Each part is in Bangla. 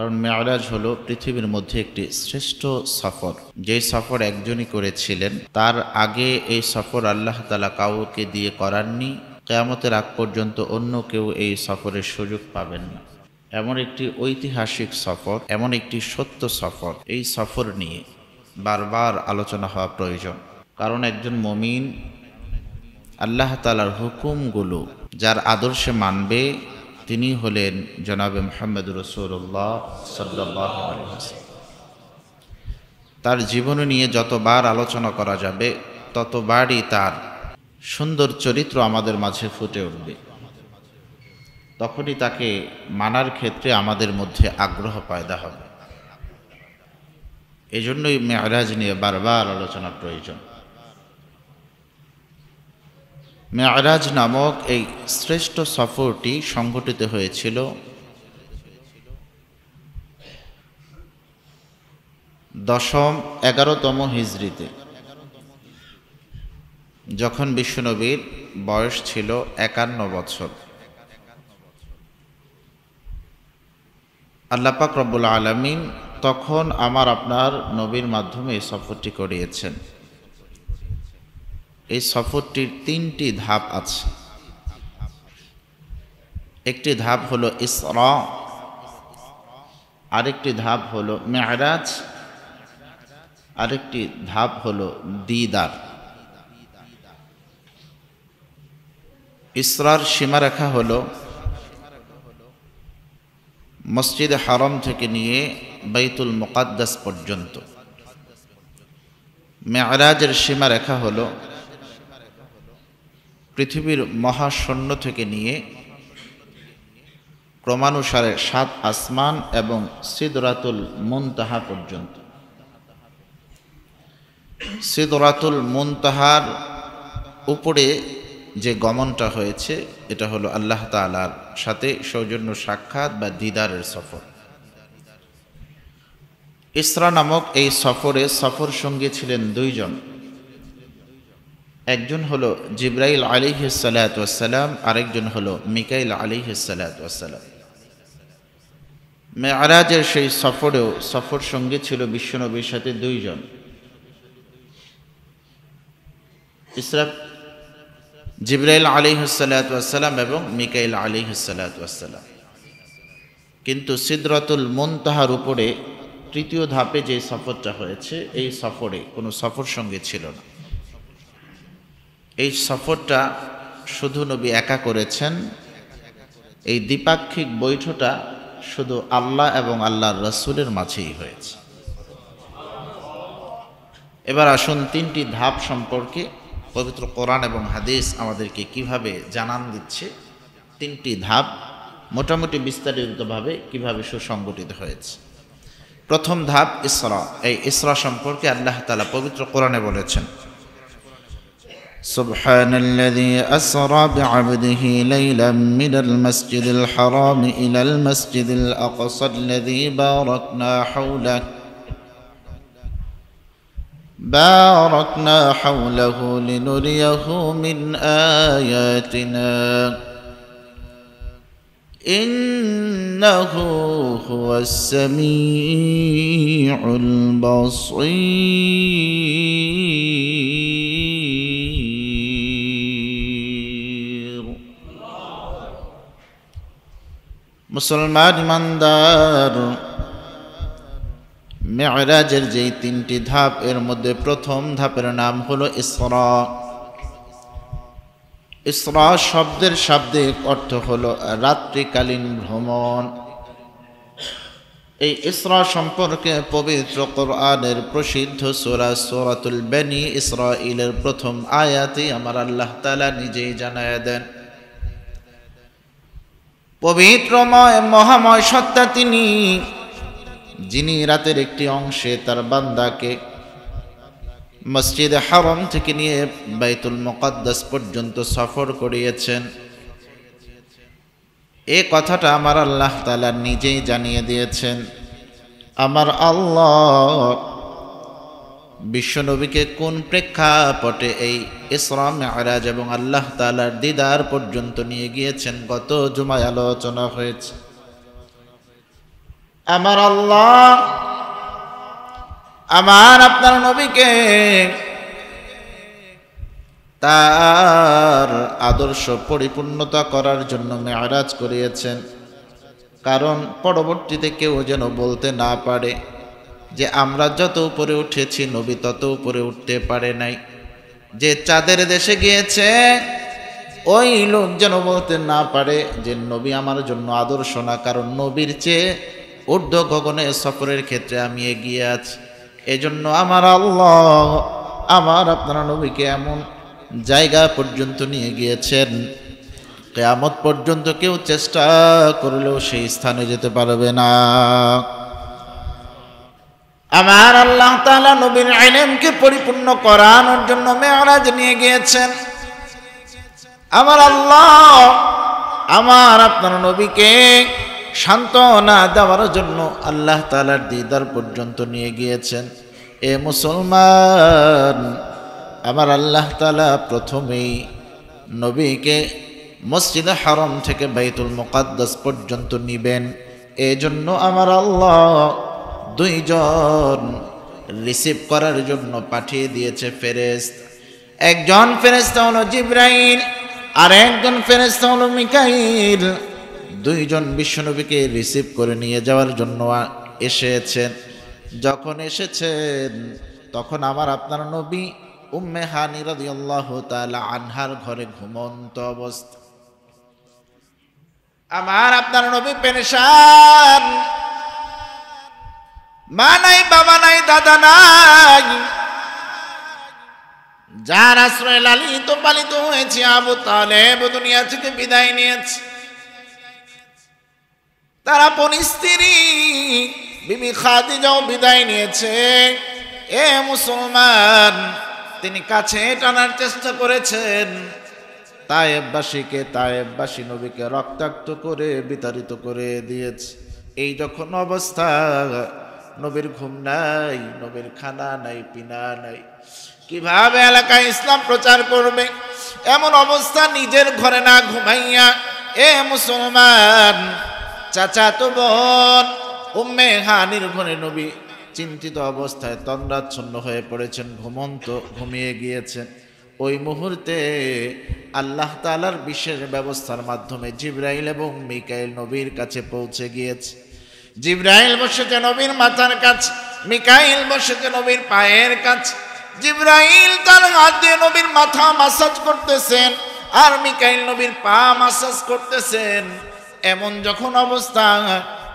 কারণ মেরাজ হলো পৃথিবীর মধ্যে একটি শ্রেষ্ঠ সফর। যে সফর একজনই করেছিলেন, তার আগে এই সফর আল্লাহ তাআলা কাউকে দিয়ে করাননি। কিয়ামতের আগ পর্যন্ত অন্য কেউ এই সফরের সুযোগ পাবেন না। এমন একটি ঐতিহাসিক সফর, এমন একটি সত্য সফর, এই সফর নিয়ে বারবার আলোচনা হওয়া প্রয়োজন। কারণ একজন মুমিন আল্লাহ তাআলার হুকুমগুলো যার আদর্শে মানবে, তিনি হলেন জনাবে মুহাম্মদ রাসূলুল্লাহ সাল্লাল্লাহু আলাইহি ওয়াসাল্লাম। তার জীবন নিয়ে যতবার আলোচনা করা যাবে, ততবারই তার সুন্দর চরিত্র আমাদের মাঝে ফুটে উঠবে। তখনই তাকে মানার ক্ষেত্রে আমাদের মধ্যে আগ্রহ পয়দা হবে। এজন্যই মেরাজ নিয়ে বারবার আলোচনা প্রয়োজন। মেরাজ নামক এই শ্রেষ্ঠ সফরটি সংঘটিত হয়েছিল 11তম হিজরিতে, যখন বিশ্বনবীর বয়স ছিল 51 বছর। আল্লাহ পাক রব্বুল আলামিন তখন আমার আপনার নবীর মাধ্যমে এই সফরটি করিয়েছেন। এই সফরটির 3টি ধাপ আছে। একটি ধাপ হলো ইসরা, আরেকটি ধাপ হলো মেরাজ, আরেকটি ধাপ হলো দিদার। ইসরার সীমারেখা হলো মসজিদে হারাম থেকে নিয়ে বাইতুল মুকাদ্দাস পর্যন্ত। মেরাজের সীমারেখা হলো পৃথিবীর মহাশূন্য থেকে নিয়ে ক্রমানুসারে 7 আসমান এবং সিদরাতুল মুনতাহা পর্যন্ত। সিদরাতুল মুনতাহার উপরে যে গমনটা হয়েছে, এটা হলো আল্লাহ তাআলার সাথে সৌজন্য সাক্ষাৎ বা দিদারের সফর। ইসরা নামক এই সফরে সফর সঙ্গী ছিলেন 2 জন। একজন হলো জিবরাইল আলাইহিস সালাতু ওয়াস সালাম, আরেকজন হলো মিকাইল আলাইহিস সালাতু ওয়াস সালাম। মেরাজের সেই সফরেও সফর সঙ্গী ছিল বিশ্বনবীর সাথে 2 জন। ইসরা জিবরাইল আলাইহিস সালাতু ওয়াস সালাম এবং মিকাইল আলাইহিস সালাতু ওয়াস সালাম। কিন্তু সিদরাতুল মুনতাহার উপরে 3য় ধাপে যে সফরটা হয়েছে, এই সফরে কোনো সফর সঙ্গী ছিল না। এই সফরটা শুধু নবী একা করেছেন। এই দ্বিপাক্ষিক বৈঠকটা শুধু আল্লাহ এবং আল্লাহর রাসূলের মাঝেই হয়েছে। এবার আসুন 3টি ধাপ সম্পর্কে পবিত্র কোরআন এবং হাদিস আমাদেরকে কিভাবে জানান দিচ্ছে। 3টি ধাপ মোটামুটি বিস্তারিতভাবে কিভাবে সুসংগঠিত হয়েছে। প্রথম ধাপ ইসরা। এই ইসরা সম্পর্কে আল্লাহ তাআলা পবিত্র কোরআনে বলেছেন, সুবহানাল্লাযী আসরা বিআবদিহি লাইলাম মিনাল মাসজিদিল হারাম ইলাল মাসজিদিল আকসাল্লাযী باركنا حوله لنريه من آياتنا إنه هو السميع البصير মুসলমান ইমানদার, মেরাজের যেই 3টি ধাপ, এর মধ্যে প্রথম ধাপের নাম হলো ইসরা। ইসরা শব্দের শাব্দিক অর্থ হলো রাত্রিকালীন ভ্রমণ। এই ইসরা সম্পর্কে পবিত্র কোরআনের প্রসিদ্ধ সূরা সূরাতুল বনী ইসরাঈলের প্রথম আয়াতে আমার আল্লাহ তাআলা নিজেই জানায় দেন, পবিত্রময় মহাময় সত্তা তিনি, যিনি রাতের একটি অংশে তার বান্দাকে মসজিদে হারাম থেকে নিয়ে বাইতুল মুকাদ্দাস পর্যন্ত সফর করিয়েছেন। এই কথাটা আমার আল্লাহ তাআলা নিজেই জানিয়ে দিয়েছেন। আমার আল্লাহ বিশ্বনবীকে কোন প্রেক্ষাপটে এই ইসরা মেরাজ এবং আল্লাহ তাআলার দিদার পর্যন্ত নিয়ে গিয়েছেন, গত জুমায় আলোচনা হয়েছে। আমার আল্লাহ আমার আপনার নবীকে তার আদর্শ পরিপূর্ণতা করার জন্য মেরাজ করিয়েছেন, কারণ পরবর্তীতে কেউ যেন বলতে না পারে যে আমরা যত উপরে উঠেছি নবী তত উপরে উঠতে পারে নাই। যে চাঁদের দেশে গিয়েছে ওই লোক যেন বলতে না পারে যে নবী আমার জন্য আদর্শ না, কারণ নবীর চেয়ে ঊর্ধ্ব গগনে সফরের ক্ষেত্রে আমি এগিয়ে আছি। এজন্য আমার আল্লাহ আমার আপনার নবীকে এমন জায়গা পর্যন্ত নিয়ে গিয়েছেন, কিয়ামত পর্যন্ত কেউ চেষ্টা করলেও সেই স্থানে যেতে পারবে না। আমার আল্লাহ তাআলা নবীর ইলমকে পরিপূর্ণ করানোর জন্য মেরাজ নিয়ে গিয়েছেন। আমার আল্লাহ আমার আপনার নবীকে সান্ত্বনা দেওয়ার জন্য আল্লাহ তাআলার দিদার পর্যন্ত নিয়ে গিয়েছেন। এ মুসলমান, আমার আল্লাহ তাআলা প্রথমেই নবীকে মসজিদে হারাম থেকে বাইতুল মুকাদ্দাস পর্যন্ত নিবেন। এজন্য আমার আল্লাহ দুইজন রিসিভ করার জন্য পাঠিয়ে দিয়েছে ফেরেশতা। একজন ফেরেশতা হলো জিবরাইল আর একজন ফেরেশতা হলো মিকাইল। দুইজন বিশ্বনবীকে রিসিভ করে নিয়ে যাওয়ার জন্য এসেছেন। যখন এসেছেন তখন আমার আপনার নবী উম্মে হানি রাদিয়াল্লাহু তাআলা আনহার ঘরে ঘুমন্ত অবস্থা। আমার আপনার নবী পেরেশান, মা নাই, বাবা নাই, দাদা নাই, যার আশ্রয় লালিত পালিত হয়েছে আবু তালেব দুনিয়া থেকে বিদায় নিয়েছে। তার আপন স্ত্রী বিবি খাদিজাও বিদায় নিয়েছে। এ মুসলমান, তিনি কাছে টানার চেষ্টা করেছেন। তায়েববাসী নবীকে রক্তাক্ত করে বিতাড়িত করে দিয়েছে। এই যখন অবস্থা, নবীর ঘুম নাই, নবীর খানা নাই, পিনা নাই, কিভাবে এলাকায় ইসলাম প্রচার করবে? এমন অবস্থা, নিজের ঘরে না ঘুমাইয়া এ মুসলমান চাচাতো বোন উম্মে হানির ঘরে নবী চিন্তিত অবস্থায় তন্দ্রাচ্ছন্ন হয়ে পড়েছেন, ঘুমিয়ে গিয়েছেন। ওই মুহূর্তে আল্লাহ তাআলার বিশেষ ব্যবস্থার মাধ্যমে জিবরাইল এবং মিকাইল নবীর কাছে পৌঁছে গিয়েছে। জিবরাইল বসেছে নবীর মাথার কাছে, মিকাইল বসেছে নবীর পায়ের কাছে। জিবরাইল তার হাত দিয়ে নবীর মাথা মাসাজ করতেছেন আর মিকাইল নবীর পা মাসাজ করতেছেন। এমন যখন অবস্থা,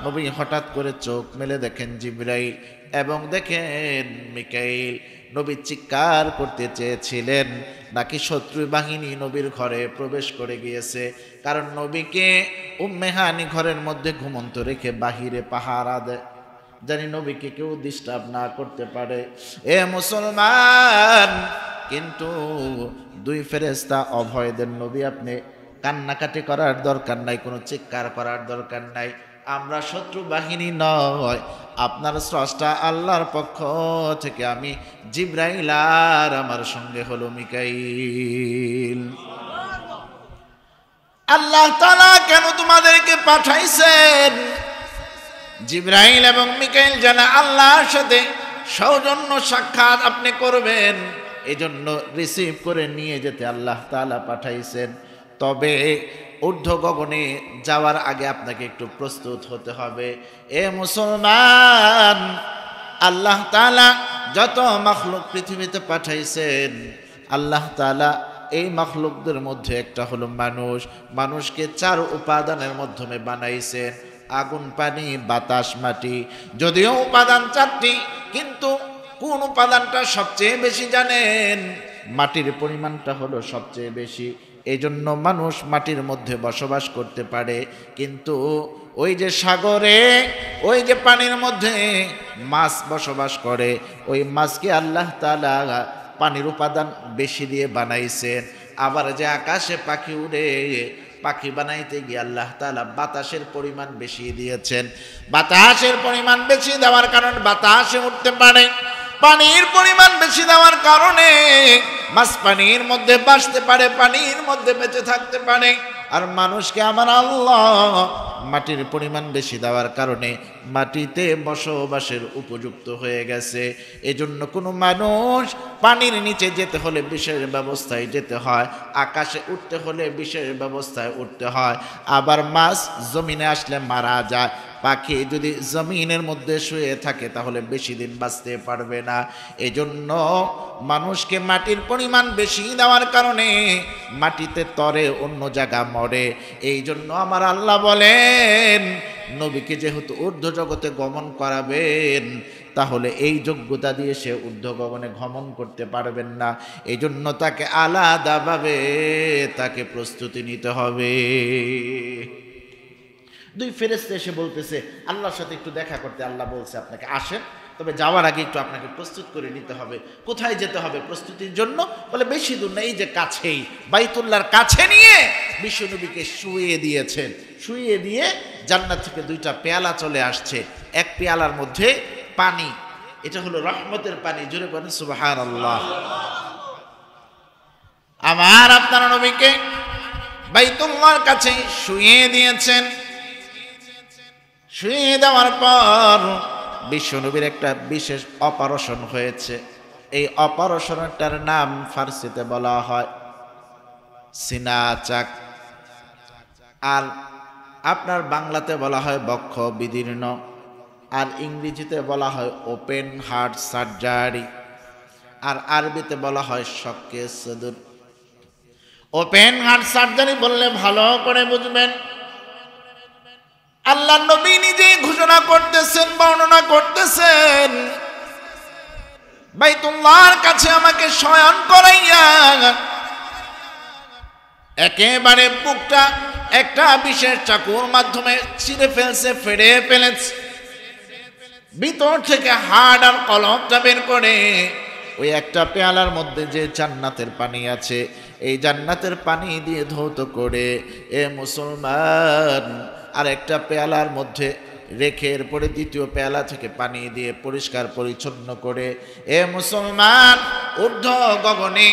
নবী হঠাৎ করে চোখ মেলে দেখেন জিবরাইল এবং দেখেন মিকাইল। নবী চিৎকার করতে চেয়েছিলেন নাকি শত্রু বাহিনী নবীর ঘরে প্রবেশ করে গিয়েছে, কারণ নবীকে উম্মে হানি ঘরের মধ্যে ঘুমন্ত রেখে বাহিরে পাহারা দেয়, জানি নবীকে কেউ ডিস্টার্ব না করতে পারে। এ মুসলমান, কিন্তু দুই ফেরেশতা অভয় দেন, নবী আপনি কান্নাকাটি করার দরকার নাই, কোনো চিৎকার করার দরকার নাই, আমরা শত্রু বাহিনী নয়, আপনার স্রষ্টা আল্লাহর পক্ষ থেকে আমি জিবরাইল আর আমার সঙ্গে হলো মিকাইল। আল্লাহ তাআলা কেন তোমাদেরকে পাঠাইছেন? জিবরাইল এবং মিকাইল যেন আল্লাহর সাথে সৌজন্য সাক্ষাৎ আপনি করবেন, এজন্য রিসিভ করে নিয়ে যেতে আল্লাহ তাআলা পাঠাইছেন। তবে ঊর্ধ্ব গগনে যাওয়ার আগে আপনাকে একটু প্রস্তুত হতে হবে। এ মুসলমান, আল্লাহ তাআলা যত মাখলুক পৃথিবীতে পাঠাইছেন, আল্লাহ তাআলা এই মাখলুকদের মধ্যে একটা হলো মানুষ। মানুষকে 4 উপাদানের মাধ্যমে বানাইছেন, আগুন, পানি, বাতাস, মাটি। যদিও উপাদান 4টি, কিন্তু কোন উপাদানটা সবচেয়ে বেশি জানেন? মাটির পরিমাণটা হলো সবচেয়ে বেশি। এই জন্য মানুষ মাটির মধ্যে বসবাস করতে পারে, কিন্তু ওই যে সাগরে, ওই যে পানির মধ্যে মাছ বসবাস করে, ওই মাছকে আল্লাহ তাআলা পানির উপাদান বেশি দিয়ে বানাইছেন। আবার যে আকাশে পাখি উড়ে, পাখি বানাইতে গিয়ে আল্লাহ তাআলা বাতাসের পরিমাণ বেশি দিয়েছেন। বাতাসের পরিমাণ বেশি দেওয়ার কারণে বাতাসে উঠতে পারে, পানির পরিমাণ বেশি দেওয়ার কারণে মাছ পানির মধ্যে বাঁচতে পারে, পানির মধ্যে বেঁচে থাকতে পারে। আর মানুষকে আমার আল্লাহ মাটির পরিমাণ বেশি দেওয়ার কারণে মাটিতে বসবাসের উপযুক্ত হয়ে গেছে। এজন্য কোনো মানুষ পানির নিচে যেতে হলে বিশেষ ব্যবস্থায় যেতে হয়, আকাশে উঠতে হলে বিশেষ ব্যবস্থায় উঠতে হয়। আবার মাছ জমিনে আসলে মারা যায়, পাখি যদি জমিনের মধ্যে শুয়ে থাকে তাহলে বেশি দিন বাঁচতে পারবে না। এজন্য মানুষকে মাটির পরিমাণ বেশি দেওয়ার কারণে মাটিতে তরে অন্য জায়গা মরে। এই জন্য আমার আল্লাহ বলেন নবীকে যেহেতু ঊর্ধ্ব জগতে গমন করাবেন তাহলে এই যোগ্যতা দিয়ে সে ঊর্ধ্ব গগনে গমন করতে পারবেন না। এই জন্য তাকে আলাদাভাবে তাকে প্রস্তুতি নিতে হবে। দুই ফেরেশতা এসে বলতেছে আল্লাহর সাথে একটু দেখা করতে। আল্লাহ বলছে আপনাকে আসেন, তবে যাওয়ার আগে একটু আপনাকে প্রস্তুত করে নিতে হবে। কোথায় যেতে হবে প্রস্তুতির জন্য? বলে বেশি দূর না, এই যে কাছেই, বাইতুল্লাহর কাছে নিয়ে বিশ্বনবীকে শুইয়ে দিয়েছেন। শুইয়ে দিয়ে জান্নাত থেকে দুইটা পেয়ালা চলে আসছে। এক পেয়ালার মধ্যে পানি, এটা হলো রহমতের পানি। জোরে বলেন সুবহানাল্লাহ। আমার আপনার নবীকে বাইতুল্লাহর কাছে শুইয়ে দিয়েছেন। শুয়ে দেওয়ার পর বিশ্বনবীর একটা বিশেষ অপারেশন হয়েছে। এই অপারেশনটার নাম ফার্সিতে বলা হয় সিনা চাক, আর আপনার বাংলাতে বলা হয় বক্ষ বিদীর্ণ, আর ইংরেজিতে বলা হয় ওপেন হার্ট সার্জারি, আর আরবিতে বলা হয় শক্কে সদুর। ওপেন হার্ট সার্জারি বললে ভালো করে বুঝবেন। আল্লাহ নবী নিজেই ঘোষণা করতেছেন, বর্ণনা করতেছেন, বাইতুল্লাহর কাছে আমাকে শয়ন করাইয়া একেবারে বুকটা একটা বিশেষ চাকুর মাধ্যমে ছিঁড়ে ফেলছে, ফেড়ে ফেলেছে। ভিতর থেকে হাড় আর কলমটা বের করে ওই একটা পেয়ালার মধ্যে যে জান্নাতের পানি আছে, এই জান্নাতের পানি দিয়ে ধৌত করে এ মুসলমান আর একটা পেয়ালার মধ্যে রেখে এরপরে দ্বিতীয় পেয়ালা থেকে পানি দিয়ে পরিষ্কার পরিচ্ছন্ন করে এ মুসলমান ঊর্ধ্ব গগনে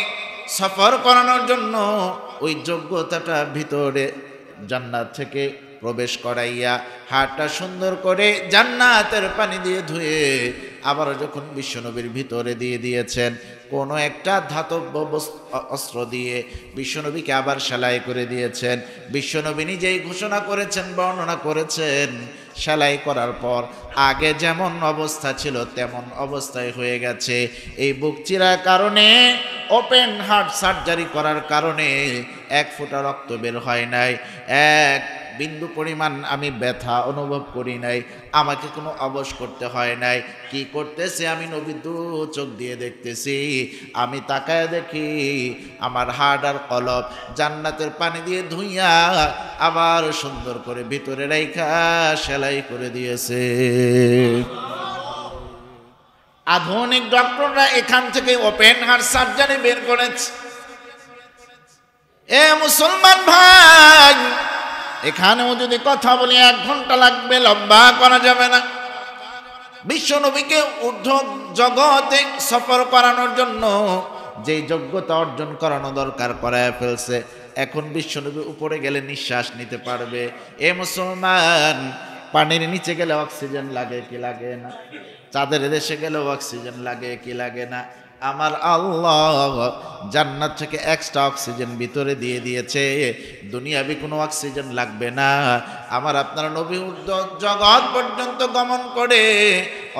সফর করানোর জন্য ওই যোগ্যতাটা ভিতরে জান্নাত থেকে প্রবেশ করাইয়া হাড়টা সুন্দর করে জান্নাতের পানি দিয়ে ধুয়ে আবার যখন বিশ্বনবীর ভিতরে দিয়ে দিয়েছেন, কোনো একটা ধাতব অস্ত্র দিয়ে বিশ্বনবীকে আবার সেলাই করে দিয়েছেন। বিশ্বনবী নিজেই ঘোষণা করেছেন, বর্ণনা করেছেন, সেলাই করার পর আগে যেমন অবস্থা ছিল তেমন অবস্থায় হয়ে গেছে। এই বুক চিরার কারণে, ওপেন হার্ট সার্জারি করার কারণে এক ফোঁটা রক্ত বের হয় নাই, এক বিন্দু পরিমাণ আমি ব্যথা অনুভব করি নাই, আমাকে কোনো অবশ করতে হয় নাই। কি করতেছে? আমি নবী দু চোখ দিয়ে দেখতেছি। আমি তাকায় দেখি আমার হাড় আর কলব জান্নাতের পানি দিয়ে ধুইয়া আবার সুন্দর করে ভিতরে রাইখা সেলাই করে দিয়েছে। আধুনিক ডক্টররা এখান থেকে ওপেন হার্ট সার্জারি বের করেছে। এ মুসলমান ভাই, এখানেও যদি কথা বলি 1 ঘন্টা লাগবে, লম্বা করা যাবে না। বিশ্বনবীকে ঊর্ধ্ব জগতে সফর করানোর জন্য যে যোগ্যতা অর্জন করানো দরকার করায় ফেলছে। এখন বিশ্বনবী উপরে গেলে নিঃশ্বাস নিতে পারবে। এ মুসলমান, পানির নিচে গেলে অক্সিজেন লাগে কি লাগে না? চাঁদের দেশে গেলেও অক্সিজেন লাগে কি লাগে না? আমার আল্লাহ জান্নাত থেকে এক্সট্রা অক্সিজেন ভিতরে দিয়ে দিয়েছে। দুনিয়াবি কোনো অক্সিজেন লাগবে না। আমার আপনার নবী জগৎ পর্যন্ত গমন করে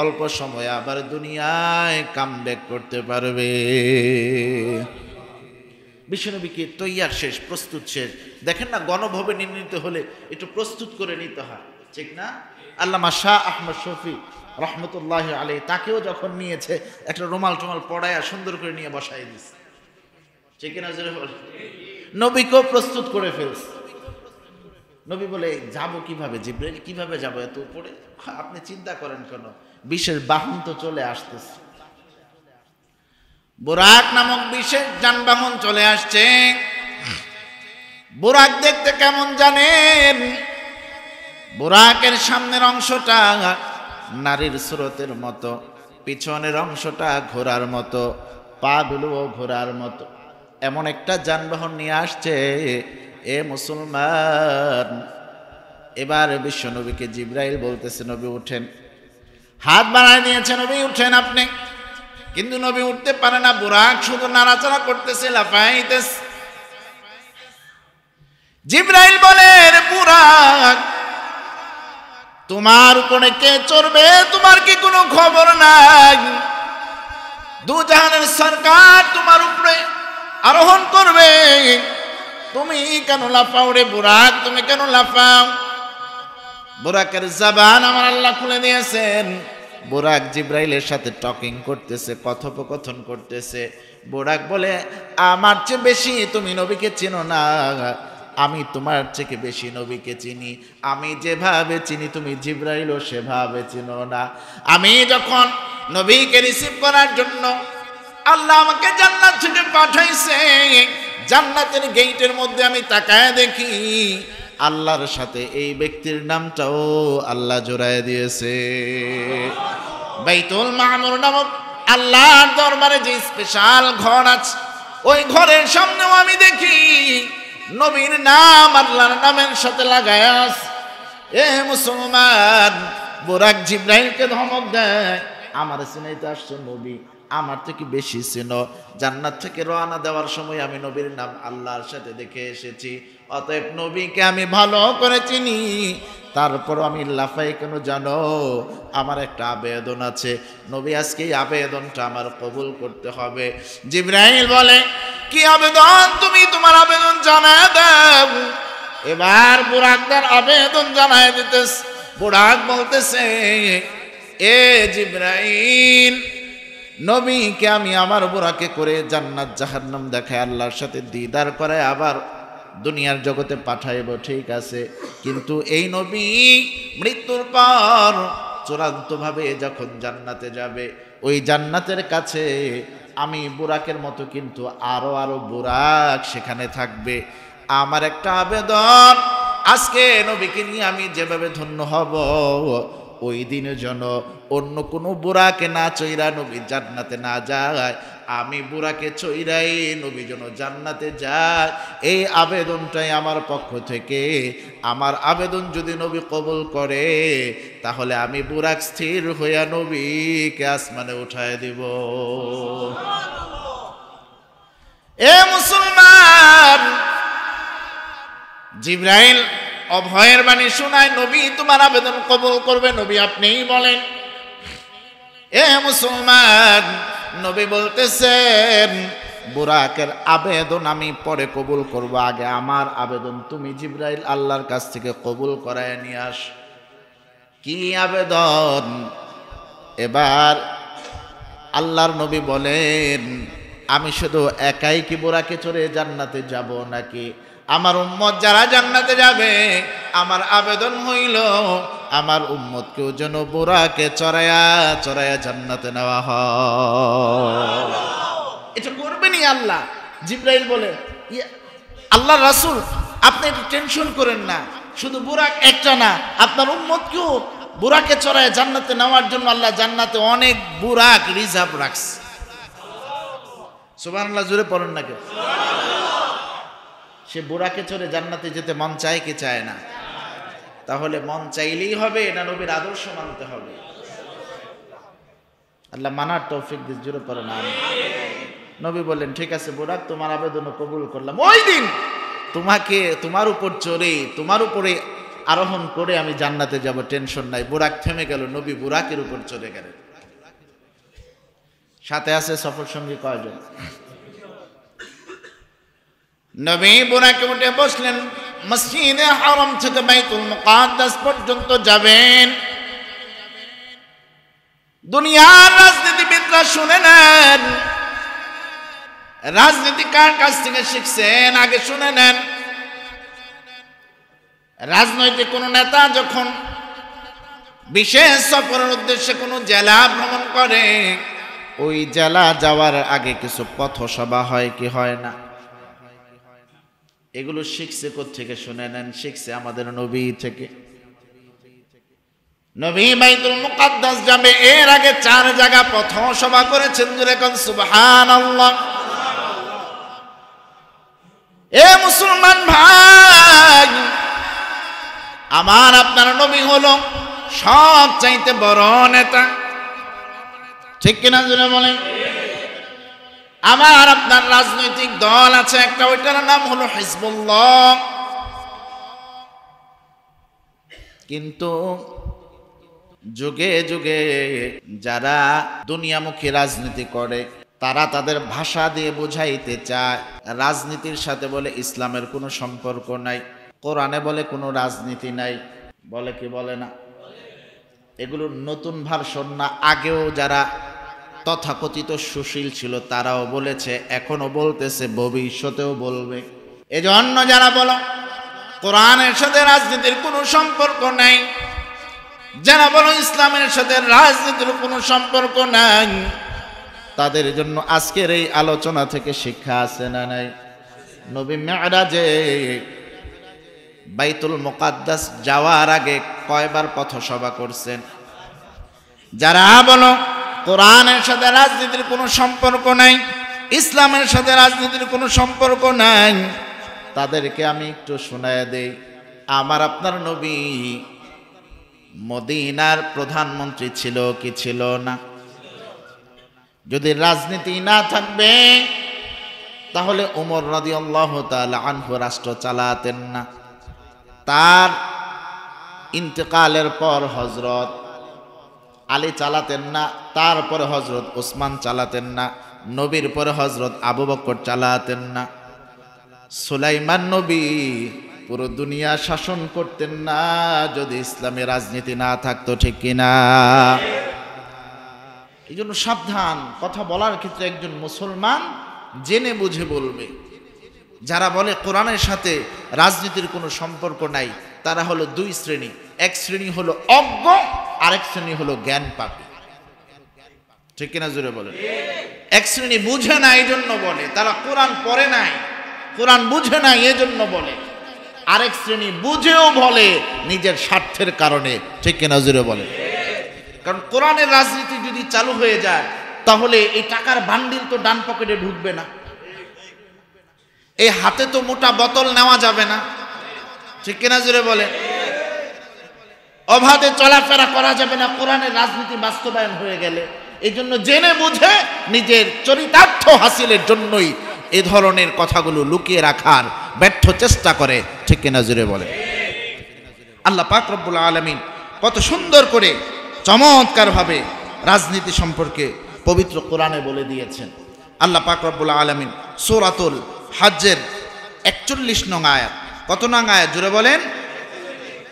অল্প সময়ে আবার দুনিয়ায় কামব্যাক করতে পারবে। বিশ্বনবীকে তৈয়ার শেষ, প্রস্তুত শেষ। দেখেন না, গণভবনে নিতে হলে একটু প্রস্তুত করে নিতে হয়, ঠিক না? আল্লামা শাহ আহমদ শফি রহমতুল্লাহ আলাইহি, তাকেও যখন নিয়েছে একটা রুমাল টুমাল পড়ায়া সুন্দর করে নিয়ে বসাই দিচ্ছে, ঠিক না? নবীকেও প্রস্তুত করে ফেলছে। নবী বলে যাব কিভাবে, জিবরাইল কিভাবে যাব এত উপরে? আপনি চিন্তা করেন কেন, বিশেষ বাহন তো চলে আসতেছে। বুরাক নামক বিশেষ যানবাহন চলে আসছে। বুরাক দেখতে কেমন জানেন? বুরাকের সামনের অংশটা নারীর স্রোতের মতো, পিছনের অংশটা ঘোড়ার মতো, পা গুলোও ঘোড়ার মতো। এমন একটা যানবাহন নিয়ে আসছে এ মুসলমান, এবার বিশ্ব নবীকে জিবরাইল বলতেছে নবী উঠেন। হাত বাড়ায় দিয়েছে, নবী উঠেন আপনি, কিন্তু নবী উঠতে পারে না। বুরাক শুধু নাড়াচাড়া করতেছে, লাফাইতেছে। জিবরাইল বলে, রে বুরাক, তোমার উপরে কে চড়বে তোমার কি কোনো খবর নাই? দু জাহানের সরকার তোমার উপরে আরোহণ করবে, তুমি কেন লাফাও রে বুরাক, তুমি কেন লাফাও? বুরাকের জবান আমার আল্লাহ খুলে দিয়েছেন। বুরাক জিবরাইলের সাথে টকিং করতেছে, কথোপকথন করতেছে। বুরাক বলে, আমার চেয়ে বেশি তুমি নবীকে চিনো না, আমি তোমার থেকে বেশি নবীকে চিনি। আমি যেভাবে চিনি তুমি জিবরাইলও সেভাবে চিনো না। আমি যখন নবীকে রিসিভ করার জন্য আল্লাহ আমাকে জান্নাত থেকে পাঠাইছে, জান্নাতের গেটের মধ্যে আমি তাকায় দেখি আল্লাহর সাথে এই ব্যক্তির নামটাও আল্লাহ জোড়ায় দিয়েছে। বাইতুল মামুর নামক আল্লাহর দরবারে যে স্পেশাল ঘর আছে, ওই ঘরের সামনেও আমি দেখি নবীর নাম আল্লাহর নামের সাথে লাগায় আছে। এ মুসলমান, বুরাক জিবরাইলকে ধমক দেয়, আমার চিনাইতে আসছো নবী, আমার থেকে বেশি চিনো। জান্নাত থেকে রওনা দেওয়ার সময় আমি নবীর নাম আল্লাহর সাথে দেখে এসেছি, অতএব নবীকে আমি ভালো করে চিনি। তারপর আমি লাফাই কেন জানো? আমার একটা আবেদন আছে, নবী আজকে এই আবেদনটা আমার কবুল করতে হবে। জিবরাইল বলে, কি আবেদন? তুমি তোমার আবেদন জানায় দাও। এবার বুরাকদার আবেদন জানায় দিতেছে। বুরাক বলতেছে, এ জিবরাইল, নবীকে আমি আমার বুরাকে করে জান্নাত জাহান্নাম দেখায় আল্লাহর সাথে দিদার করায় আবার দুনিয়ার জগতে পাঠাইব, ঠিক আছে, কিন্তু এই নবী মৃত্যুর পর চূড়ান্তভাবে যখন জান্নাতে যাবে, ওই জান্নাতের কাছে আমি বুরাকের মতো কিন্তু আরো বুরাক সেখানে থাকবে। আমার একটা আবেদন, আজকে নবীকে নিয়ে আমি যেভাবে ধন্য হব, ওই দিনের জন্য অন্য কোনো বুরাকে না চইরা নবী জান্নাতে না যায়, আমি বুরাকে চইরাই নবী যেন জান্নাতে যায়, এই আবেদনটাই আমার পক্ষ থেকে। আমার আবেদন যদি নবী কবুল করে, তাহলে আমি বুরাক স্থির হইয়া নবীকে আসমানে উঠায় দিব। এ মুসলমান, জিবরাইল অভয়ের বাণী শোনায়, নবী তোমার আবেদন কবুল করবে, নবী আপনিই বলেন। এ মুসলমান, নবী বলতেছেন, বুরাকের আবেদন আমি পরে কবুল করব, আগে আমার আবেদন তুমি জিবরাইল আল্লাহর কাছ থেকে কবুল করায় নিয়ে আস। কি আবেদন? এবার আল্লাহর নবী বলেন, আমি শুধু একাই কি বুরাকে চড়ে জান্নাতে যাব নাকি আমার উম্মত যারা জান্নাতে যাবে, আমার আবেদন হইল আমার উম্মতকেও যেন বুরাকে চড়ায়া জান্নাতে নেওয়া হয়। এটা করবেনি আল্লাহ। জিবরাইল বলে, আল্লাহ রাসূল আপনি একটু টেনশন করেন না, শুধু বুরাক একটা না, আপনার উম্মতকেও বুরাকে চড়ায় জান্নাতে নেওয়ার জন্য আল্লাহ জান্নাতে অনেক বুরাক রিজার্ভ রাখছে। সুবহানাল্লাহ, জোরে পড়েন না কেউ? সে বুরাকে চড়ে জান্নাতে যেতে মন চায় কি চায় না? তাহলে মন চাইলেই হবে না নবীর আদর্শ মানতে হবে? আল্লাহ মানার তৌফিক দিস, জোরে পড়েন আমিন। নবী বললেন, ঠিক আছে বুরাক, তোমার আবেদন কবুল করলাম। ওই দিন তোমাকে তোমার উপর চড়ে তোমার উপরে আরোহণ করে আমি জান্নাতে যাব, টেনশন নাই। বুরাক থেমে গেল, নবী বুরাকের উপর চড়ে গেলেন। সাথে আছে সফর সঙ্গী কয়জন? নবী বুরাকে উঠে বসলেন, মসজিদে হারাম থেকে বাইতুল মুকাদ্দাস পর্যন্ত যাবেন। দুনিয়ার রাজনীতিবিদরা শুনে নেন, রাজনীতি কার কাছ থেকে শিখছেন আগে শুনে নেন। রাজনৈতিক কোন নেতা যখন বিশেষ সফরের উদ্দেশ্যে কোনো জেলা ভ্রমণ করে, ওই জেলা যাওয়ার আগে কিছু পথসভা হয় কি হয় না? এগুলো শিখছে কোত্থেকে শুনে নেন? শিখছে আমাদের নবী থেকে। নবী বাইতুল মুকাদ্দাস যাবে, এর আগে 4 জায়গা পথসভা করেছেন। জোরে কোন সুবহানাল্লাহ। এ মুসলমান ভাই, আমার আপনার নবী হলো সব চাইতে বড় নেতা, ঠিক কিনা জুড়ে বলেন? আমার আপনার রাজনৈতিক দল আছে একটা, ওইটার নাম হলো হিজবুল্লাহ। কিন্তু যুগে যুগে যারা দুনিয়ামুখী রাজনীতি করে তারা তাদের ভাষা দিয়ে বুঝাইতে চায় রাজনীতির সাথে বলে ইসলামের কোনো সম্পর্ক নাই, কোরআনে বলে কোনো রাজনীতি নাই, বলে কি বলে না? এগুলো নতুন ভার্সন না, আগেও যারা তথাকথিত সুশীল ছিল তারাও বলেছে, এখনো বলতেছে, ভবিষ্যতেও বলবে। এজন্য যারা বলো কোরআনের সাথে রাজনীতির কোনো সম্পর্ক নাই, যারা বলো ইসলামের সাথে রাজনীতির কোনো সম্পর্ক নাই, তাদের জন্য আজকের এই আলোচনা থেকে শিক্ষা আছে না নাই? নবী মেরাজে বাইতুল মুকাদ্দাস যাওয়ার আগে কয়বার পথসভা করছেন? যারা বলো কোরআনের সাথে রাজনীতির কোনো সম্পর্ক নাই, ইসলামের সাথে রাজনীতির কোনো সম্পর্ক নাই, তাদেরকে আমি একটু শোনায় দেই। আমার আপনার নবী মদিনার প্রধানমন্ত্রী ছিল কি ছিল না? যদি রাজনীতি না থাকবে তাহলে ওমর রাদিয়াল্লাহু তাআলা আনহু রাষ্ট্র চালাতেন না। তার ইন্তেকালের পর হযরত আলী চালাতেন না, তারপরে হযরত ওসমান চালাতেন না, নবীর পরে হযরত আবু বকর চালাতেন না, সুলাইমান নবী পুরো দুনিয়া শাসন করতেন না যদি ইসলামে রাজনীতি না থাকতো, ঠিক কিনা? এই জন্য সাবধান, কথা বলার ক্ষেত্রে একজন মুসলমান জেনে বুঝে বলবে। যারা বলে কোরআনের সাথে রাজনীতির কোনো সম্পর্ক নাই তারা হলো দুই শ্রেণী, এক শ্রেণী হলো অজ্ঞ, আরেক শ্রেণী হলো জ্ঞান পাপী, ঠিক কিনা জোরে বলেন? এক শ্রেণী বুঝে না এই জন্য বলে, তারা কোরআন পড়ে নাই, কোরআন বুঝে না এই জন্য বলে, আরেক শ্রেণী বুঝেও বলে নিজের স্বার্থের কারণে, ঠিক কিনা জোরে বলে? কারণ কোরআনের রাজনীতি যদি চালু হয়ে যায় তাহলে এই টাকার বান্ডিল তো ডান পকেটে ঢুকবে না, এই হাতে তো মোটা বোতল নেওয়া যাবে না, ঠিক কিনা জোরে বলে? অবাধে চলাফেরা করা যাবে না কোরআনের রাজনীতি বাস্তবায়ন হয়ে গেলে। এই জন্য জেনে বুঝে নিজের চরিতার্থ হাসিলের জন্যই এই ধরনের কথাগুলো লুকিয়ে রাখার ব্যর্থ চেষ্টা করে, ঠিক কিনা জোরে বলে? আল্লাহ পাক রব্বুল আলামিন কত সুন্দর করে চমৎকারভাবে রাজনীতি সম্পর্কে পবিত্র কোরআনে বলে দিয়েছেন। আল্লাহ পাক রব্বুল আলামিন সূরাতুল হজ্জের 41 নং আয়াত, কত নং আয়াত জোরে বলেন?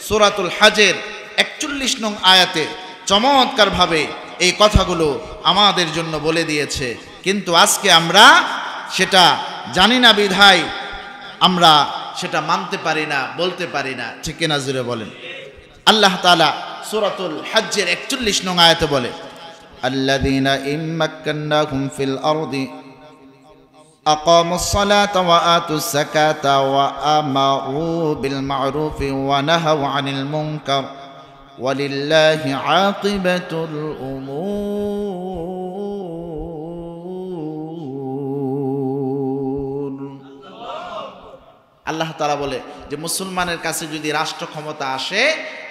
সূরাতুল হজ্জের 41 নং আয়াতে চমৎকারভাবে এই কথাগুলো আমাদের জন্য বলে দিয়েছে। কিন্তু আজকে আমরা সেটা জানি না বিধায় আমরা সেটা মানতে পারি না, বলতে পারি না, ঠিক কিনা জোরে বলেন? আল্লাহ তাআলা সূরাতুল হজ্জের 41 নং আয়াতে বলে, আল্লাযীনা ইম্মাক্কান্নাহুম ফিল আরদি আকামুস সালাতা ওয়া আতুস যাকাতা ওয়া আমারু বিল মা'রুফি ওয়া নাহাউ আনিল মুনকার ওয়ালিল্লাহি আকিবাতুল উমুর। আল্লাহ তাআলা বলে যে মুসলমানের কাছে যদি রাষ্ট্র ক্ষমতা আসে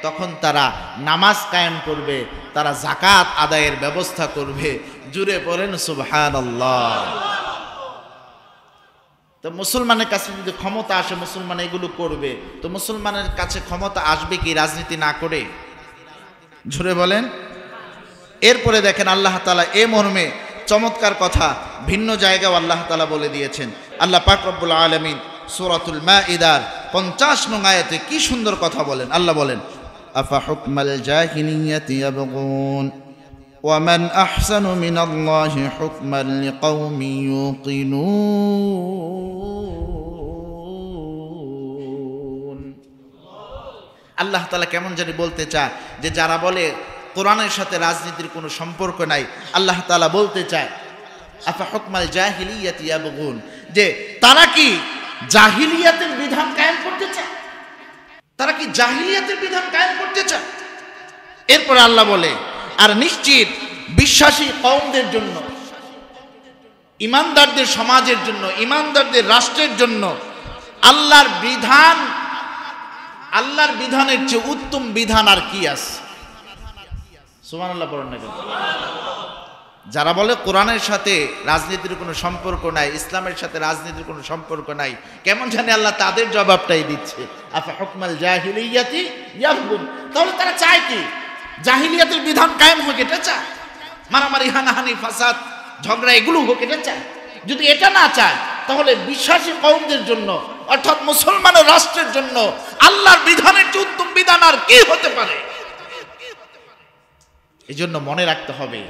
তখন তারা নামাজ কায়েম করবে, তারা যাকাত আদায়ের ব্যবস্থা করবে। জুড়ে পড়েন সুবহানাল্লাহ। তো মুসলমানের কাছে যদি ক্ষমতা আসে মুসলমান এগুলো করবে, তো মুসলমানের কাছে ক্ষমতা আসবে কি রাজনীতি না করে? জুড়ে বলেন। এরপরে দেখেন আল্লাহ তাআলা এ মর্মে চমৎকার কথা ভিন্ন জায়গায় আল্লাহ তাআলা বলে দিয়েছেন। আল্লাহ পাক রব্বুল আলামিন সূরাতুল মাইদার 50 নং আয়াতে কি সুন্দর কথা বলেন। আল্লাহ বলেন, আফা হুকমাল জাহিলিয়াতি ইয়াবগুন ওয়া মান আহসানু মিনাল্লাহি হুকমান লিকাওমিন ইউকিনুন। আল্লাহ তাআলা কেমন জানি বলতে চায় যে যারা বলে কোরআনের সাথে রাজনীতির কোনো সম্পর্ক নাই, আল্লাহ তাআলা বলতে চায় আফা হুকমাল জাহিলিয়াতি ইয়াবগুন, যে তারা কি জাহিলিয়াতের বিধান কায়েম করতে চায়? তারা কি জাহিলিয়াতের বিধান কায়েম করতে চায়? এরপরে আল্লাহ বলে, আর নিশ্চিত বিশ্বাসী কওমদের জন্য, ইমানদারদের সমাজের জন্য, ইমানদারদের রাষ্ট্রের জন্য আল্লাহর বিধান, আল্লাহর বিধানের চেয়ে উত্তম বিধান আর কি আছে? সুবহানাল্লাহ পড়েন না কেন? যারা বলে কোরআনের সাথে রাজনীতির কোনো সম্পর্ক নাই, ইসলামের সাথে রাজনীতির কোনো সম্পর্ক নাই, কেমন জানি আল্লাহ তাদের জবাবটাই দিচ্ছে, আফা হুকমাল জাহিলিয়াতি ইয়াবগুন। তাহলে তারা চায় কি? জাহিলিয়াতের বিধান কায়েম হোক, এটা চায়? মারামারি, হানাহানি, ফাসাদ, ঝগড়া এগুলো হোক, এটা চায়? যদি এটা না চায় তাহলে বিশ্বাসী কওমদের জন্য, অর্থাৎ মুসলমানের রাষ্ট্রের জন্য আল্লাহর বিধানের চেয়ে উত্তম বিধান আর কি হতে পারে? এই জন্য মনে রাখতে হবে,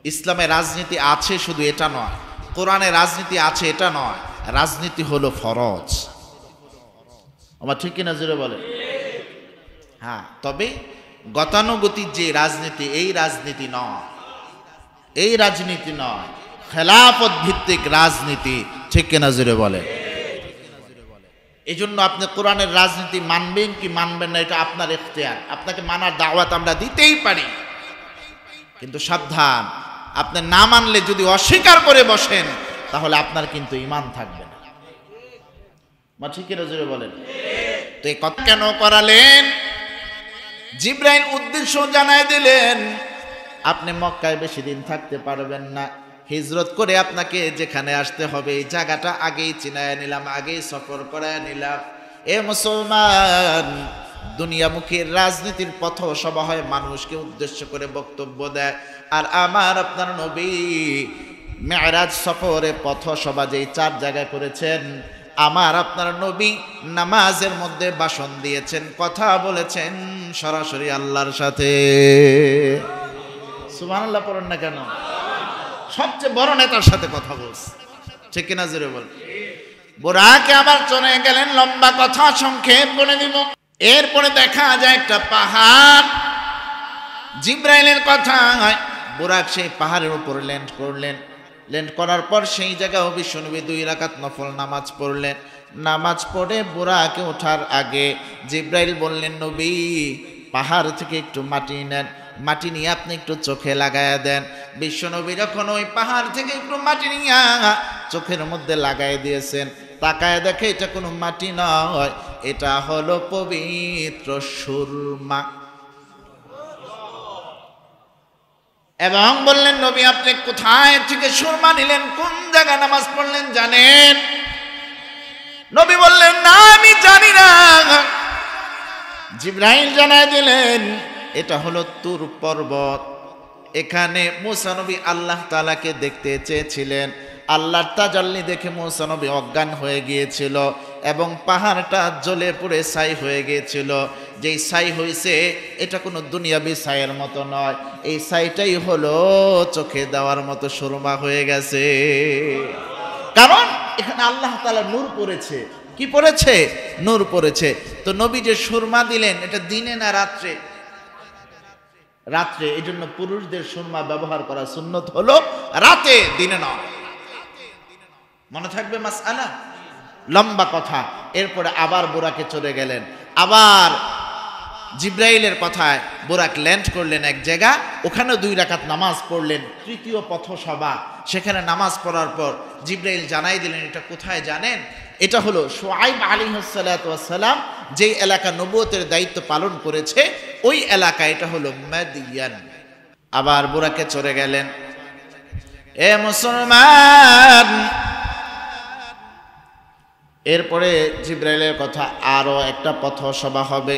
ইসলামে রাজনীতি আছে শুধু এটা নয়, কোরআনে রাজনীতি আছে এটা নয়, রাজনীতি হলো ফরজ। আমার ঠিক কিনা জোরে বলে? হ্যাঁ, তবে গতানুগতিক যে রাজনীতি, এই রাজনীতি নয়, এই রাজনীতি নয়, খেলাফত ভিত্তিক রাজনীতি। ঠিক কিনা জোরে বলে? এই জন্য আপনি কোরআনের রাজনীতি মানবেন কি মানবেন না এটা আপনার ইখতিয়ার, আপনাকে মানার দাওয়াত আমরা দিতেই পারি, কিন্তু সাবধান, আপনি না মানলে যদি অস্বীকার করে বসেন তাহলে আপনার কিন্তু ঈমান থাকবে না। মা ঠিক কিনা জোরে বলেন? তো এই কথা কেন করালেন? জিবরাইল উদ্দেশ্য জানায় দিলেন, আপনি মক্কায় বেশি দিন থাকতে পারবেন না, হিজরত করে আপনাকে যেখানে আসতে হবে এই জায়গাটা আগেই চিনায় নিলাম, আগেই সফর করায় নিলাম। এ মুসলমান, দুনিয়ামুখীর রাজনীতির পথ সভা হয়, মানুষকে উদ্দেশ্য করে বক্তব্য দেয়, আর আমার আপনার নবী মেরাজ সফরে পথ সভা যেই 4 জায়গায় করেছেন, আমার আপনার নবী নামাজের মধ্যে ভাষণ দিয়েছেন, কথা বলেছেন সরাসরি আল্লাহর সাথে। সুবহানাল্লাহ পড়েন না কেন? সবচেয়ে বড় নেতার সাথে কথা বলছে। ঠিক কিনা জোরে বল? বুরাকে আবার চলে গেলেন, লম্বা কথা সংক্ষেপ করে দিব। এরপরে দেখা যায় একটা পাহাড়, জিবরাইলের কথা, বুরাক সেই পাহাড়ের উপর ল্যান্ড করলেন। ল্যান্ড করার পর সেই জায়গায় বিশ্বনবী 2 রাকাত নফল নামাজ পড়লেন। নামাজ পড়ে বুরাকে ওঠার আগে জিবরাইল বললেন, নবী পাহাড় থেকে একটু মাটি নেন, মাটি নিয়ে আপনি একটু চোখে লাগায়া দেন। বিশ্বনবী যখন ওই পাহাড় থেকে একটু মাটি নিয়ে চোখের মধ্যে লাগাই দিয়েছেন, তাকায় দেখে এটা কোনো মাটি নয়, এটা হলো পবিত্র সুরমা। এবং বললেন, নবী আপনি কোথায় থেকে সুরমা নিলেন, কোন জায়গায় নামাজ পড়লেন জানেন? নবী বললেন, না আমি জানি না। জিবরাইল জানায় দিলেন, এটা হলো তুর পর্বত, এখানে মুসা নবী আল্লাহ তাআলাকে দেখতে চেয়েছিলেন, আল্লাহর তাজাল্লি দেখে মুসা নবী অজ্ঞান হয়ে গিয়েছিল এবং পাহাড়টা জ্বলে পুড়ে ছাই হয়ে গিয়েছিল। যেই ছাই হয়েছে এটা কোনো দুনিয়াবি ছাইয়ের মতো নয়, এই ছাইটাই হলো চোখে দেওয়ার মতো সুরমা হয়ে গেছে। কারণ এখানে আল্লাহ তাআলা নূর পড়েছে। কি পড়েছে? নূর পড়েছে। তো নবী যে সুরমা দিলেন এটা দিনে না রাত্রে? রাত্রে। এই জন্য পুরুষদের সুরমা ব্যবহার করা সুন্নত হলো রাতে, দিনে নয়। মনে থাকবে মাসআলা? লম্বা কথা। এরপরে আবার বুরাকে চলে গেলেন, আবার জিবরাইলের কথায় বুরাক ল্যান্ড করলেন এক জায়গা, ওখানে 2 রাকাত নামাজ পড়লেন, তৃতীয় পথসভা। সেখানে নামাজ পড়ার পর জিবরাইল জানাই দিলেন, এটা কোথায় জানেন? এটা হলো শুআইব আলাইহিস সালাতু ওয়াস সালাম যেই এলাকা নবুয়তের দায়িত্ব পালন করেছে ওই এলাকা, এটা হলো মাদিয়ান। আবার বুরাকে চলে গেলেন। এ মুসলমান, এরপরে জিবরাইলের কথা আরো একটা পথসভা হবে।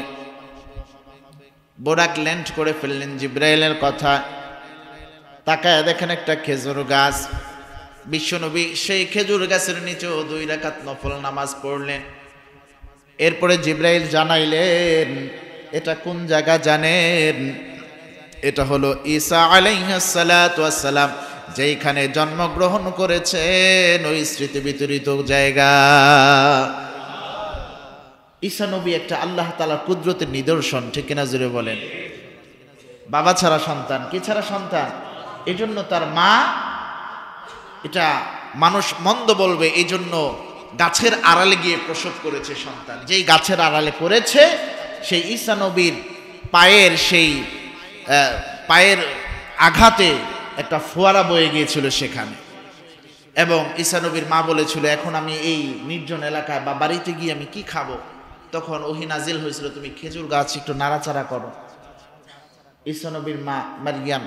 বুরাক ল্যান্ড করে ফেললেন, জিবরাইলের কথা তাকায় দেখেন একটা খেজুর গাছ। বিশ্বনবী সেই খেজুর গাছের নিচেও 2 রাকাত নফল নামাজ পড়লেন। এরপরে জিবরাইল জানাইলেন, এটা কোন জায়গা জানেন? এটা হলো ঈসা আলাইহিস সালাতু ওয়াস সালাম যেখানে জন্মগ্রহণ করেছেন ওই স্মৃতি বিতরিত জায়গা। ঈসা নবী একটা আল্লাহ তাআলার কুদরতের নিদর্শন। ঠিক কিনা জোরে বলেন? বাবা ছাড়া সন্তান, কি ছাড়া সন্তান? এই জন্য তার মা, এটা মানুষ মন্দ বলবে, এই জন্য গাছের আড়ালে গিয়ে প্রসব করেছে সন্তান। যেই গাছের আড়ালে করেছে সেই ঈসা নবীর পায়ের সেই পায়ের আঘাতে একটা ফোয়ারা বয়ে গিয়েছিল সেখানে। এবং ঈসা নবীর মা বলেছিল, এখন আমি এই নির্জন এলাকায় বা বাড়িতে গিয়ে আমি কি খাবো? তখন ওহী নাজিল হয়েছিল, তুমি খেজুর গাছ একটু নাড়াচাড়া করো। ঈসা নবীর মা মারিয়াম,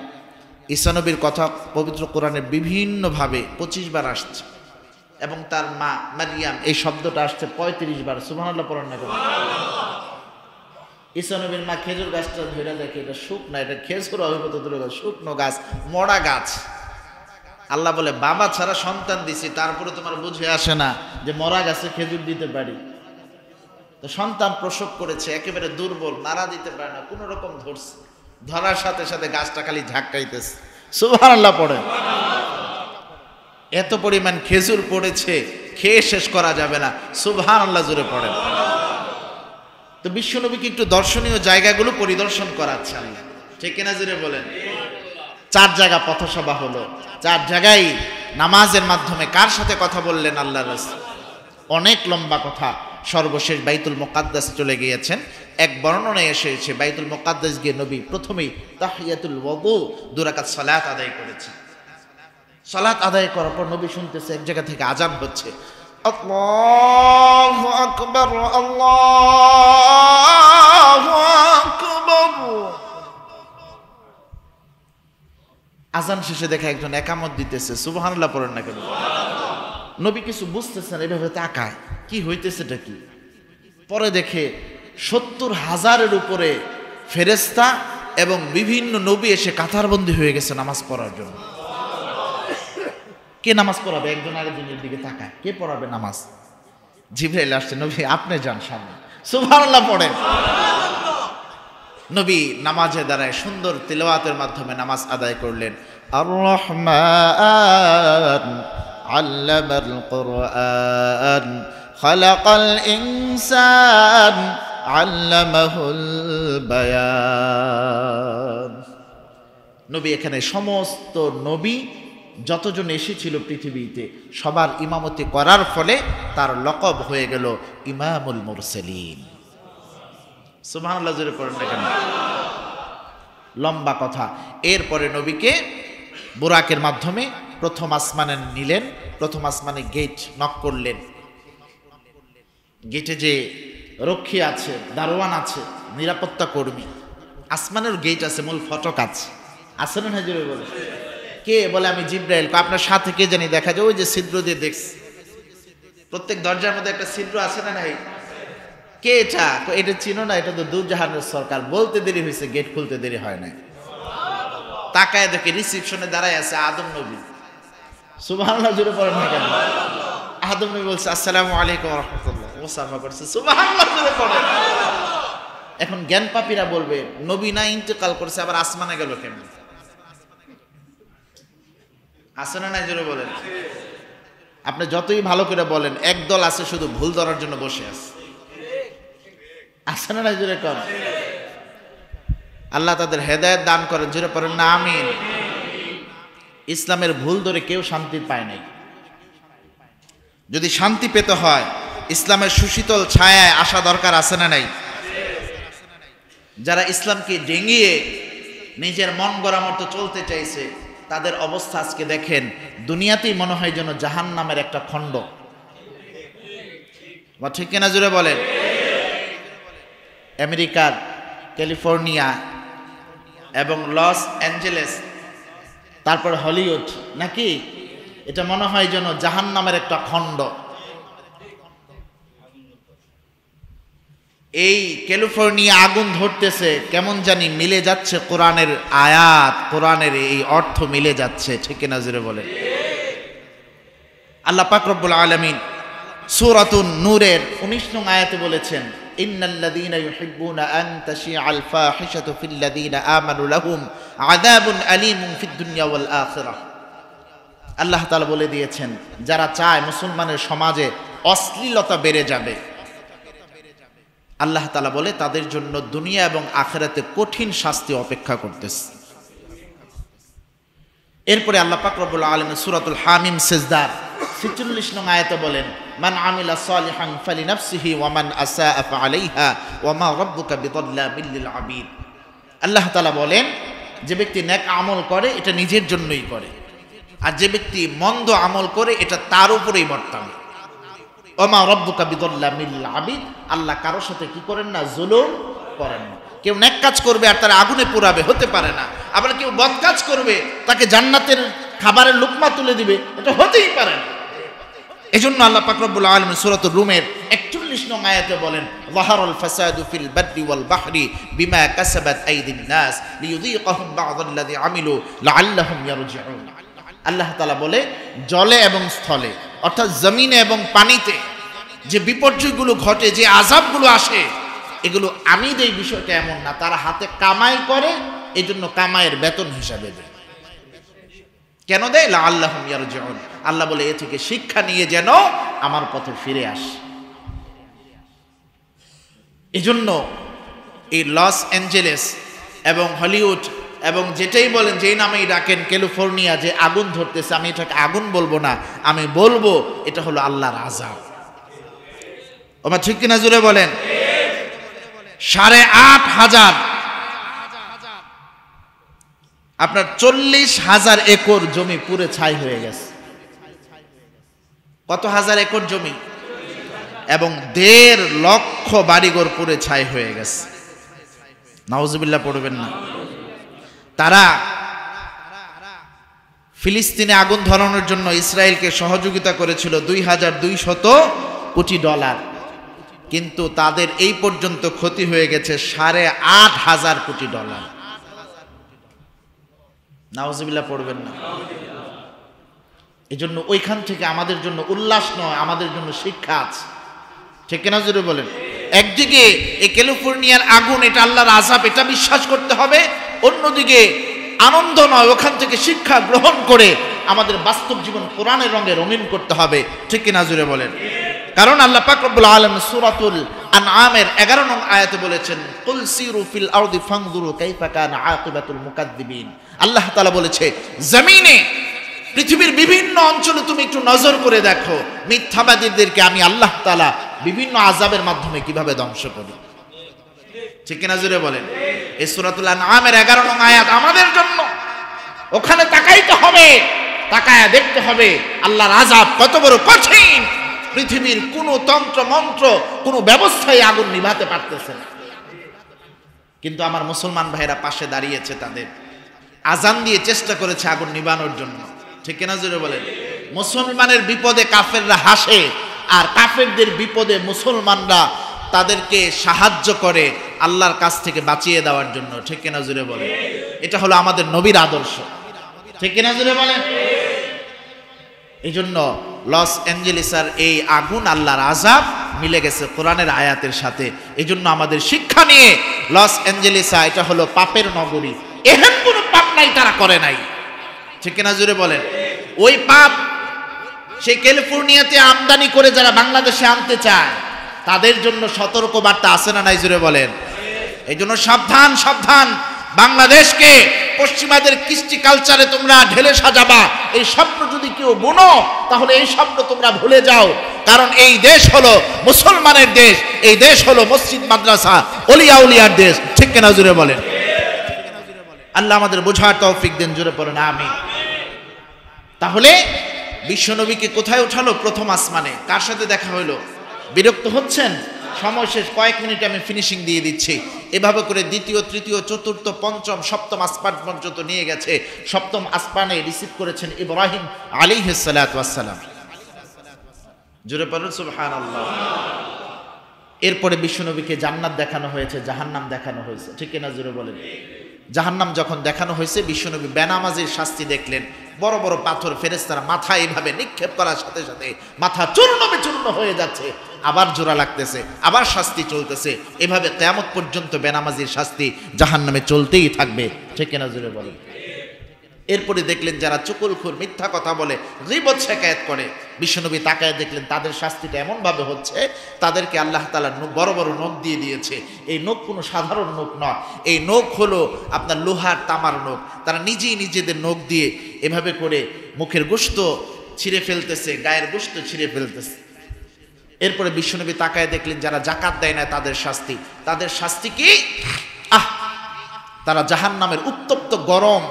ঈসা নবীর কথা পবিত্র কোরআনে বিভিন্নভাবে 25 বার আসছে, এবং তার মা মারিয়াম এই শব্দটা আসছে 35 বার। সুবহানাল্লাহ পড়েন না কেন? ঈসা নবীর মা খেজুর গাছটা ধরে দেখে এটা শুকনো, এটা খেজুর অভিভূত দূরে গাছ, শুকনো গাছ, মরা গাছ। আল্লাহ বলে, বাবা ছাড়া সন্তান দিছি, তারপরে তোমার বুঝে আসে না যে মরা গাছে খেজুর দিতে পারি? তো সন্তান প্রসব করেছে, একেবারে দুর্বল, নাড়া দিতে পারে না, কোনো রকম ধরছে, ধরার সাথে সাথে গাছটা খালি ঝাঁকাইতেছে। সুবহানাল্লাহ পড়ে। এত পরিমাণ খেজুর পড়েছে, খেয়ে শেষ করা যাবে না। সুবহানাল্লাহ জোরে পড়েন। তো বিশ্বনবীকে একটু দর্শনীয় জায়গাগুলো পরিদর্শন করাচ্ছে আল্লাহ, ঠিক কিনা জোরে বলেন? 4 জায়গা পথসভা হলো, 4 জায়গায় নামাজের মাধ্যমে কার সাথে কথা বললেন আল্লাহ রাসূল? অনেক লম্বা কথা। সর্বশেষ বাইতুল মুকাদ্দাস চলে গিয়েছেন। এক বর্ণনায় এসেছে বাইতুল মুকাদ্দাস গিয়ে নবী প্রথমেই তাহিয়াতুল ওযু 2 রাকাত সালাত আদায় করেছেন। সালাত আদায় করার পর নবী শুনতেছে এক জায়গা থেকে আযান হচ্ছে, আল্লাহু আকবার, আল্লাহু আকবার। আযান শেষে দেখে একজন একামত দিতেছে। সুবহানাল্লাহ পড়েন না কেন? নবী কিছু বুঝতেছেন, এভাবে তাকায়, কি হইতেছেটা কি? পরে দেখে 70,000-এর উপরে ফেরেশতা এবং বিভিন্ন নবী এসে কাতারবন্দী হয়ে গেছে নামাজ পড়ার জন্য। কে নামাজ পড়াবে? একজন আরেকজনের দিকে তাকায়, কে পড়াবে নামাজ? জিবরাইল আসছে, নবী আপনি যান সামনে। সুবহানাল্লাহ পড়েন। নবী নামাজে দাঁড়ায় সুন্দর তিলাওয়াতের মাধ্যমে নামাজ আদায় করলেন। আর রহমান আল্লামাল কুরআন খালাকাল ইনসান আল্লামাহুল বায়ান। নবী এখানে সমস্ত নবী যতজন এসেছিল পৃথিবীতে সবার ইমামতি করার ফলে তার লকব হয়ে গেল ইমামুল মুরসালিন। সুবহানাল্লাহ জোরে পড়েন না কেন? লম্বা কথা। এরপরে নবীকে বুরাকের মাধ্যমে প্রথম আসমানে নিলেন। প্রথম আসমানে গেট নক করলেন। গেটে যে রক্ষী আছে, দারোয়ান আছে, নিরাপত্তা কর্মী, আসমানের গেট আছে, মূল ফটক আছে। আসেন না জোরে বলে, কে? বলে আমি জিবরাইল। আপনার সাথে কে জানি? দেখা যায় ওই যে ছিদ্র দিয়ে দেখছি, প্রত্যেক দরজার মধ্যে একটা ছিদ্র আছে না নাই? কে এটা? এটা চিনো না? এটা তো দূরজাহানের সরকার। বলতে দেরি হয়েছে, গেট খুলতে দেরি হয় না। তাকায় দেখে রিসিপশনে দাঁড়ায় আছে আদম নবী। সুবহানাল্লাহ জোরে পড়েন না কেন? আদম নবী বলছে আসসালামু আলাইকুম ওয়া রাহমাতুল্লাহ, মুসাফা করছে। সুবহানাল্লাহ জোরে পড়েন। এখন জ্ঞান পাপীরা বলবে নবী না ইন্তেকাল করছে, আবার আসমানে গেল কেমন? আসে না নাই জোরে বলেন? আপনি যতই ভালো করে বলেন, একদল আছে শুধু ভুল ধরার জন্য বসে আছে। আসে না নাই জোরে কর? আল্লাহ তাদের হেদায়েত দান করেন। জোরে পড়েন না আমিন। ইসলামের ভুল ধরে কেউ শান্তি পায় নাই। যদি শান্তি পেতে হয় ইসলামের সুশীতল ছায়ায় আসা দরকার, আছে না নাই? যারা ইসলামকে ডেঙ্গিয়ে নিজের মন গড়া মতো চলতে চাইছে তাদের অবস্থা আজকে দেখেন। দুনিয়াতেই মনে হয় যেন জাহান্নামের একটা খণ্ড। বা ঠিক কিনা জুড়ে বলেন? আমেরিকার ক্যালিফোর্নিয়া এবং লস অ্যাঞ্জেলেস, তারপর হলিউড, নাকি এটা মনে হয় যেন জাহান্নামের একটা খণ্ড। এই ক্যালিফোর্নিয়া আগুন ধরতেছে, কেমন জানি মিলে যাচ্ছে কোরআনের আয়াত, কোরআনের এই অর্থ মিলে যাচ্ছে। ঠিক না জোরে বলেন? আল্লাহ পাক রব্বুল আলামিন সূরাতুন নূরের 19 নং আয়াতে বলেছেন, ইন্নাল্লাযীনা ইউহিব্বুনা আন তাশিআল ফাহিশাতু ফিল্লাযীনা আমানু লাহুম আযাবুন আলীমুন ফিদ দুনিয়া ওয়াল আখিরাহ। আল্লাহ তাআলা বলে দিয়েছেন, যারা চায় মুসলমানের সমাজে অশ্লীলতা বেড়ে যাবে, আল্লাহ তাআলা বলে তাদের জন্য দুনিয়া এবং আখিরাতে কঠিন শাস্তি অপেক্ষা করতেছে। এরপরে আল্লাহ পাক রব্বুল আলামিন সূরাতুল হামিম সিজদার 46 নং আয়াতে বলেন, মান আমিলা সালিহান ফালিনাফসিহি ওয়া মান আসাআ ফাআলাইহা ওয়া মা রাব্বুকা বিযাল্লামিল লিল আবিদ। আল্লাহ তাআলা বলেন, যে ব্যক্তি নেক আমল করে এটা নিজের জন্যই করে, আর যে ব্যক্তি মন্দ আমল করে এটা তার উপরেই বর্তাবে। ওমা রব্বুকা বিযাল্লামিল আবিদ, আল্লাহ কারোর সাথে কি করেন না, জুলুম করেন না। কেউ নেক কাজ করবে আর তার আগুনে পোড়াবে, হতে পারে না। আবার কেউ বদ কাজ করবে, তাকে জান্নাতের খাবারের লুকমা তুলে দিবে, এটা হতেই পারে না। এজন্য আল্লাহ পাক রব্বুল আলামিন সূরাতুর রুমের 41 নং আয়াতে বলেন, যাহারাল ফাসাদু ফিল বাররি ওয়াল বাহরি বিমা কাসাবাত আইদিন নাস লিয়ুযীকাহুম বা'দাল্লাযী আমিলু লাআল্লাহুম ইয়ারজিউন। আল্লাহ তাআলা বলে, জলে এবং স্থলে অর্থাৎ জমিনে এবং পানিতে যে বিপর্যয়গুলো ঘটে, যে আযাবগুলো আসে, এগুলো আমি দেই বিষয়টা এমন না, তারা হাতে কামাই করে, এজন্য কামাইয়ের বেতন হিসাবে দেয়। কেন দেয়? লাআল্লাহুম ইয়ারজিউন। আল্লাহ বলে এ থেকে শিক্ষা নিয়ে যেন আমার পথে ফিরে আসে। এজন্য এই লস অ্যাঞ্জেলেস এবং হলিউড এবং যেটাই বলেন, যেই নামেই ডাকেন, ক্যালিফোর্নিয়া যে আগুন ধরতেছে, আমি এটাকে আগুন বলবো না, আমি বলবো এটা হলো আল্লাহর আযাব। ওমা ঠিক কিনা জুড়ে বলেন। 8,500 আপনার 40,000 একর জমি পুরে ছাই হয়ে গেছে। কত হাজার একর জমি? এবং 1.5 লক্ষ বাড়িঘর পুরে ছাই হয়ে গেছে। নাউজুবিল্লাহ পড়বেন না। তারা ফিলিস্তিনে আগুন ধরানোর জন্য ইসরায়েলকে সহযোগিতা করেছিল $2,200 কোটি, কিন্তু তাদের এই পর্যন্ত ক্ষতি হয়ে গেছে $8,500 কোটি। নাউজুবিল্লাহ পড়বেন না। এজন্য ওইখান থেকে আমাদের জন্য উল্লাস নয়, আমাদের জন্য শিক্ষা আছে। ঠিক কিনা জোরে বলেন। একদিকে এই ক্যালিফোর্নিয়ার আগুন, এটা আল্লাহর আযাব, এটা বিশ্বাস করতে হবে। অন্যদিকে আনন্দ নয়, ওখান থেকে শিক্ষা গ্রহণ করে আমাদের বাস্তব জীবন কোরআনের রঙে রঙিন করতে হবে। ঠিক কিনা জোরে বলেন। কারণ আল্লাহ পাক রব্বুল আলামিন সূরাতুল আনআমের 11 নং আয়াতে বলেছেন, কুল সিরু ফিল আরদি ফানজুরু কাইফা কানা আকিবাতুল মুকাদ্দিবিন। আল্লাহ তাআলা বলেছে, জমিনে পৃথিবীর বিভিন্ন অঞ্চলে তুমি একটু নজর করে দেখো, মিথ্যাবাদীদেরকে আমি আল্লাহ তাআলা বিভিন্ন আযাবের মাধ্যমে কিভাবে ধ্বংস করি। ঠিক কিনা জোরে বলেন। এই সূরাতুল আনআমের 11 নং আয়াত আমাদের জন্য। ওখানে তাকাইতে হবে, তাকায়া দেখতে হবে আল্লাহর আযাব কত বড় কঠিন। পৃথিবীর কোনো তন্ত্র মন্ত্র, কোনো ব্যবস্থায় আগুন নিভাতে পারতেছে না। কিন্তু আমার মুসলমান ভাইরা পাশে দাঁড়িয়েছে, তাদের আজান দিয়ে চেষ্টা করেছে আগুন নিভানোর জন্য। ঠিক কিনা জোরে বলেন। মুসলমানের বিপদে কাফেররা হাসে, আর কাফেরদের বিপদে মুসলমানরা তাদেরকে সাহায্য করে আল্লাহর কাছ থেকে বাঁচিয়ে দেওয়ার জন্য। ঠিক কিনা জোরে বলেন। এটা হলো আমাদের নবীর আদর্শ। ঠিক কিনা জোরে বলেন। এই জন্য লস অ্যাঞ্জেলেসের এই আগুন আল্লাহর আযাব মিলে গেছে কোরআনের আয়াতের সাথে। এই জন্য আমাদের শিক্ষা নিয়ে, লস অ্যাঞ্জেলেস এটা হলো পাপের নগরী, এহেন কোনো পাপ নাই তারা করে নাই। ঠিক কিনা জোরে বলেন। ওই পাপ সেই ক্যালিফোর্নিয়াতে আমদানি করে যারা বাংলাদেশে আনতে চায়, তাদের জন্য সতর্ক বার্তা আছে না নাই জোরে বলেন। এই জন্য সাবধান, সাবধান। বাংলাদেশকে পশ্চিমাদের কৃষ্টি কালচারে তোমরা ঢেলে সাজাবা, এই স্বপ্ন যদি কেউ বুনো, তাহলে এই স্বপ্ন তোমরা ভুলে যাও। কারণ এই দেশ হলো মুসলমানের দেশ, এই দেশ হলো মসজিদ মাদ্রাসা ওলিয়া উলিয়ার দেশ। ঠিক কিনা জোরে বলেন। আল্লাহ আমাদের বোঝার তৌফিক দেন, জোরে পড়েন আমিন। তাহলে বিশ্বনবীকে কোথায় উঠালো? প্রথম আসমানে। কার সাথে দেখা হইলো? বিরক্ত হচ্ছেন? সময় শেষ, কয়েক মিনিটে আমি ফিনিশিং দিয়ে দিচ্ছি। এভাবে করে দ্বিতীয়, তৃতীয়, চতুর্থ, পঞ্চম, সপ্তম আসমান পর্যন্ত নিয়ে গেছে। সপ্তম আসমানে রিসিভ করেছেন ইব্রাহিম আলাইহিস সালাতু ওয়াস সালাম। জোরে পড়ুন সুবহানাল্লাহ। এরপরে বিশ্বনবীকে জান্নাত দেখানো হয়েছে, জাহান্নাম দেখানো হয়েছে। ঠিক কিনা জোরে বলেন। জাহান্নাম যখন দেখানো হয়েছে, বিশ্বনবী বেনামাজির শাস্তি দেখলেন। বড় বড় পাথর ফেরেশতারা মাথায় এইভাবে নিক্ষেপ করার সাথে সাথে মাথা চূর্ণ বিচূর্ণ হয়ে যাচ্ছে, আবার জোড়া লাগতেছে, আবার শাস্তি চলতেছে। এভাবে কিয়ামত পর্যন্ত বেনামাজির শাস্তি জাহান্নামে চলতেই থাকবে। ঠিক কিনা জোরে বলেন। এরপরে দেখলেন যারা চুগলখোর, মিথ্যা কথা বলে, গীবত শিকায়েত করে, বিশ্বনবী তাকায় দেখলেন তাদের শাস্তিটা এমনভাবে হচ্ছে, তাদেরকে আল্লাহ তাআলা বড় বড় নখ দিয়ে দিয়েছে। এই নখ কোনো সাধারণ নখ নয়, এই নখ হলো আপনার লোহার তামার নখ। তারা নিজেই নিজেদের নখ দিয়ে এভাবে করে মুখের গোশত ছিঁড়ে ফেলতেছে, গায়ের গোশত ছিঁড়ে ফেলতেছে। এরপরে বিশ্বনবী তাকায় দেখলেন যারা যাকাত দেয় না তাদের শাস্তি। তাদের শাস্তি কি? তারা জাহান্নামের উত্তপ্ত গরম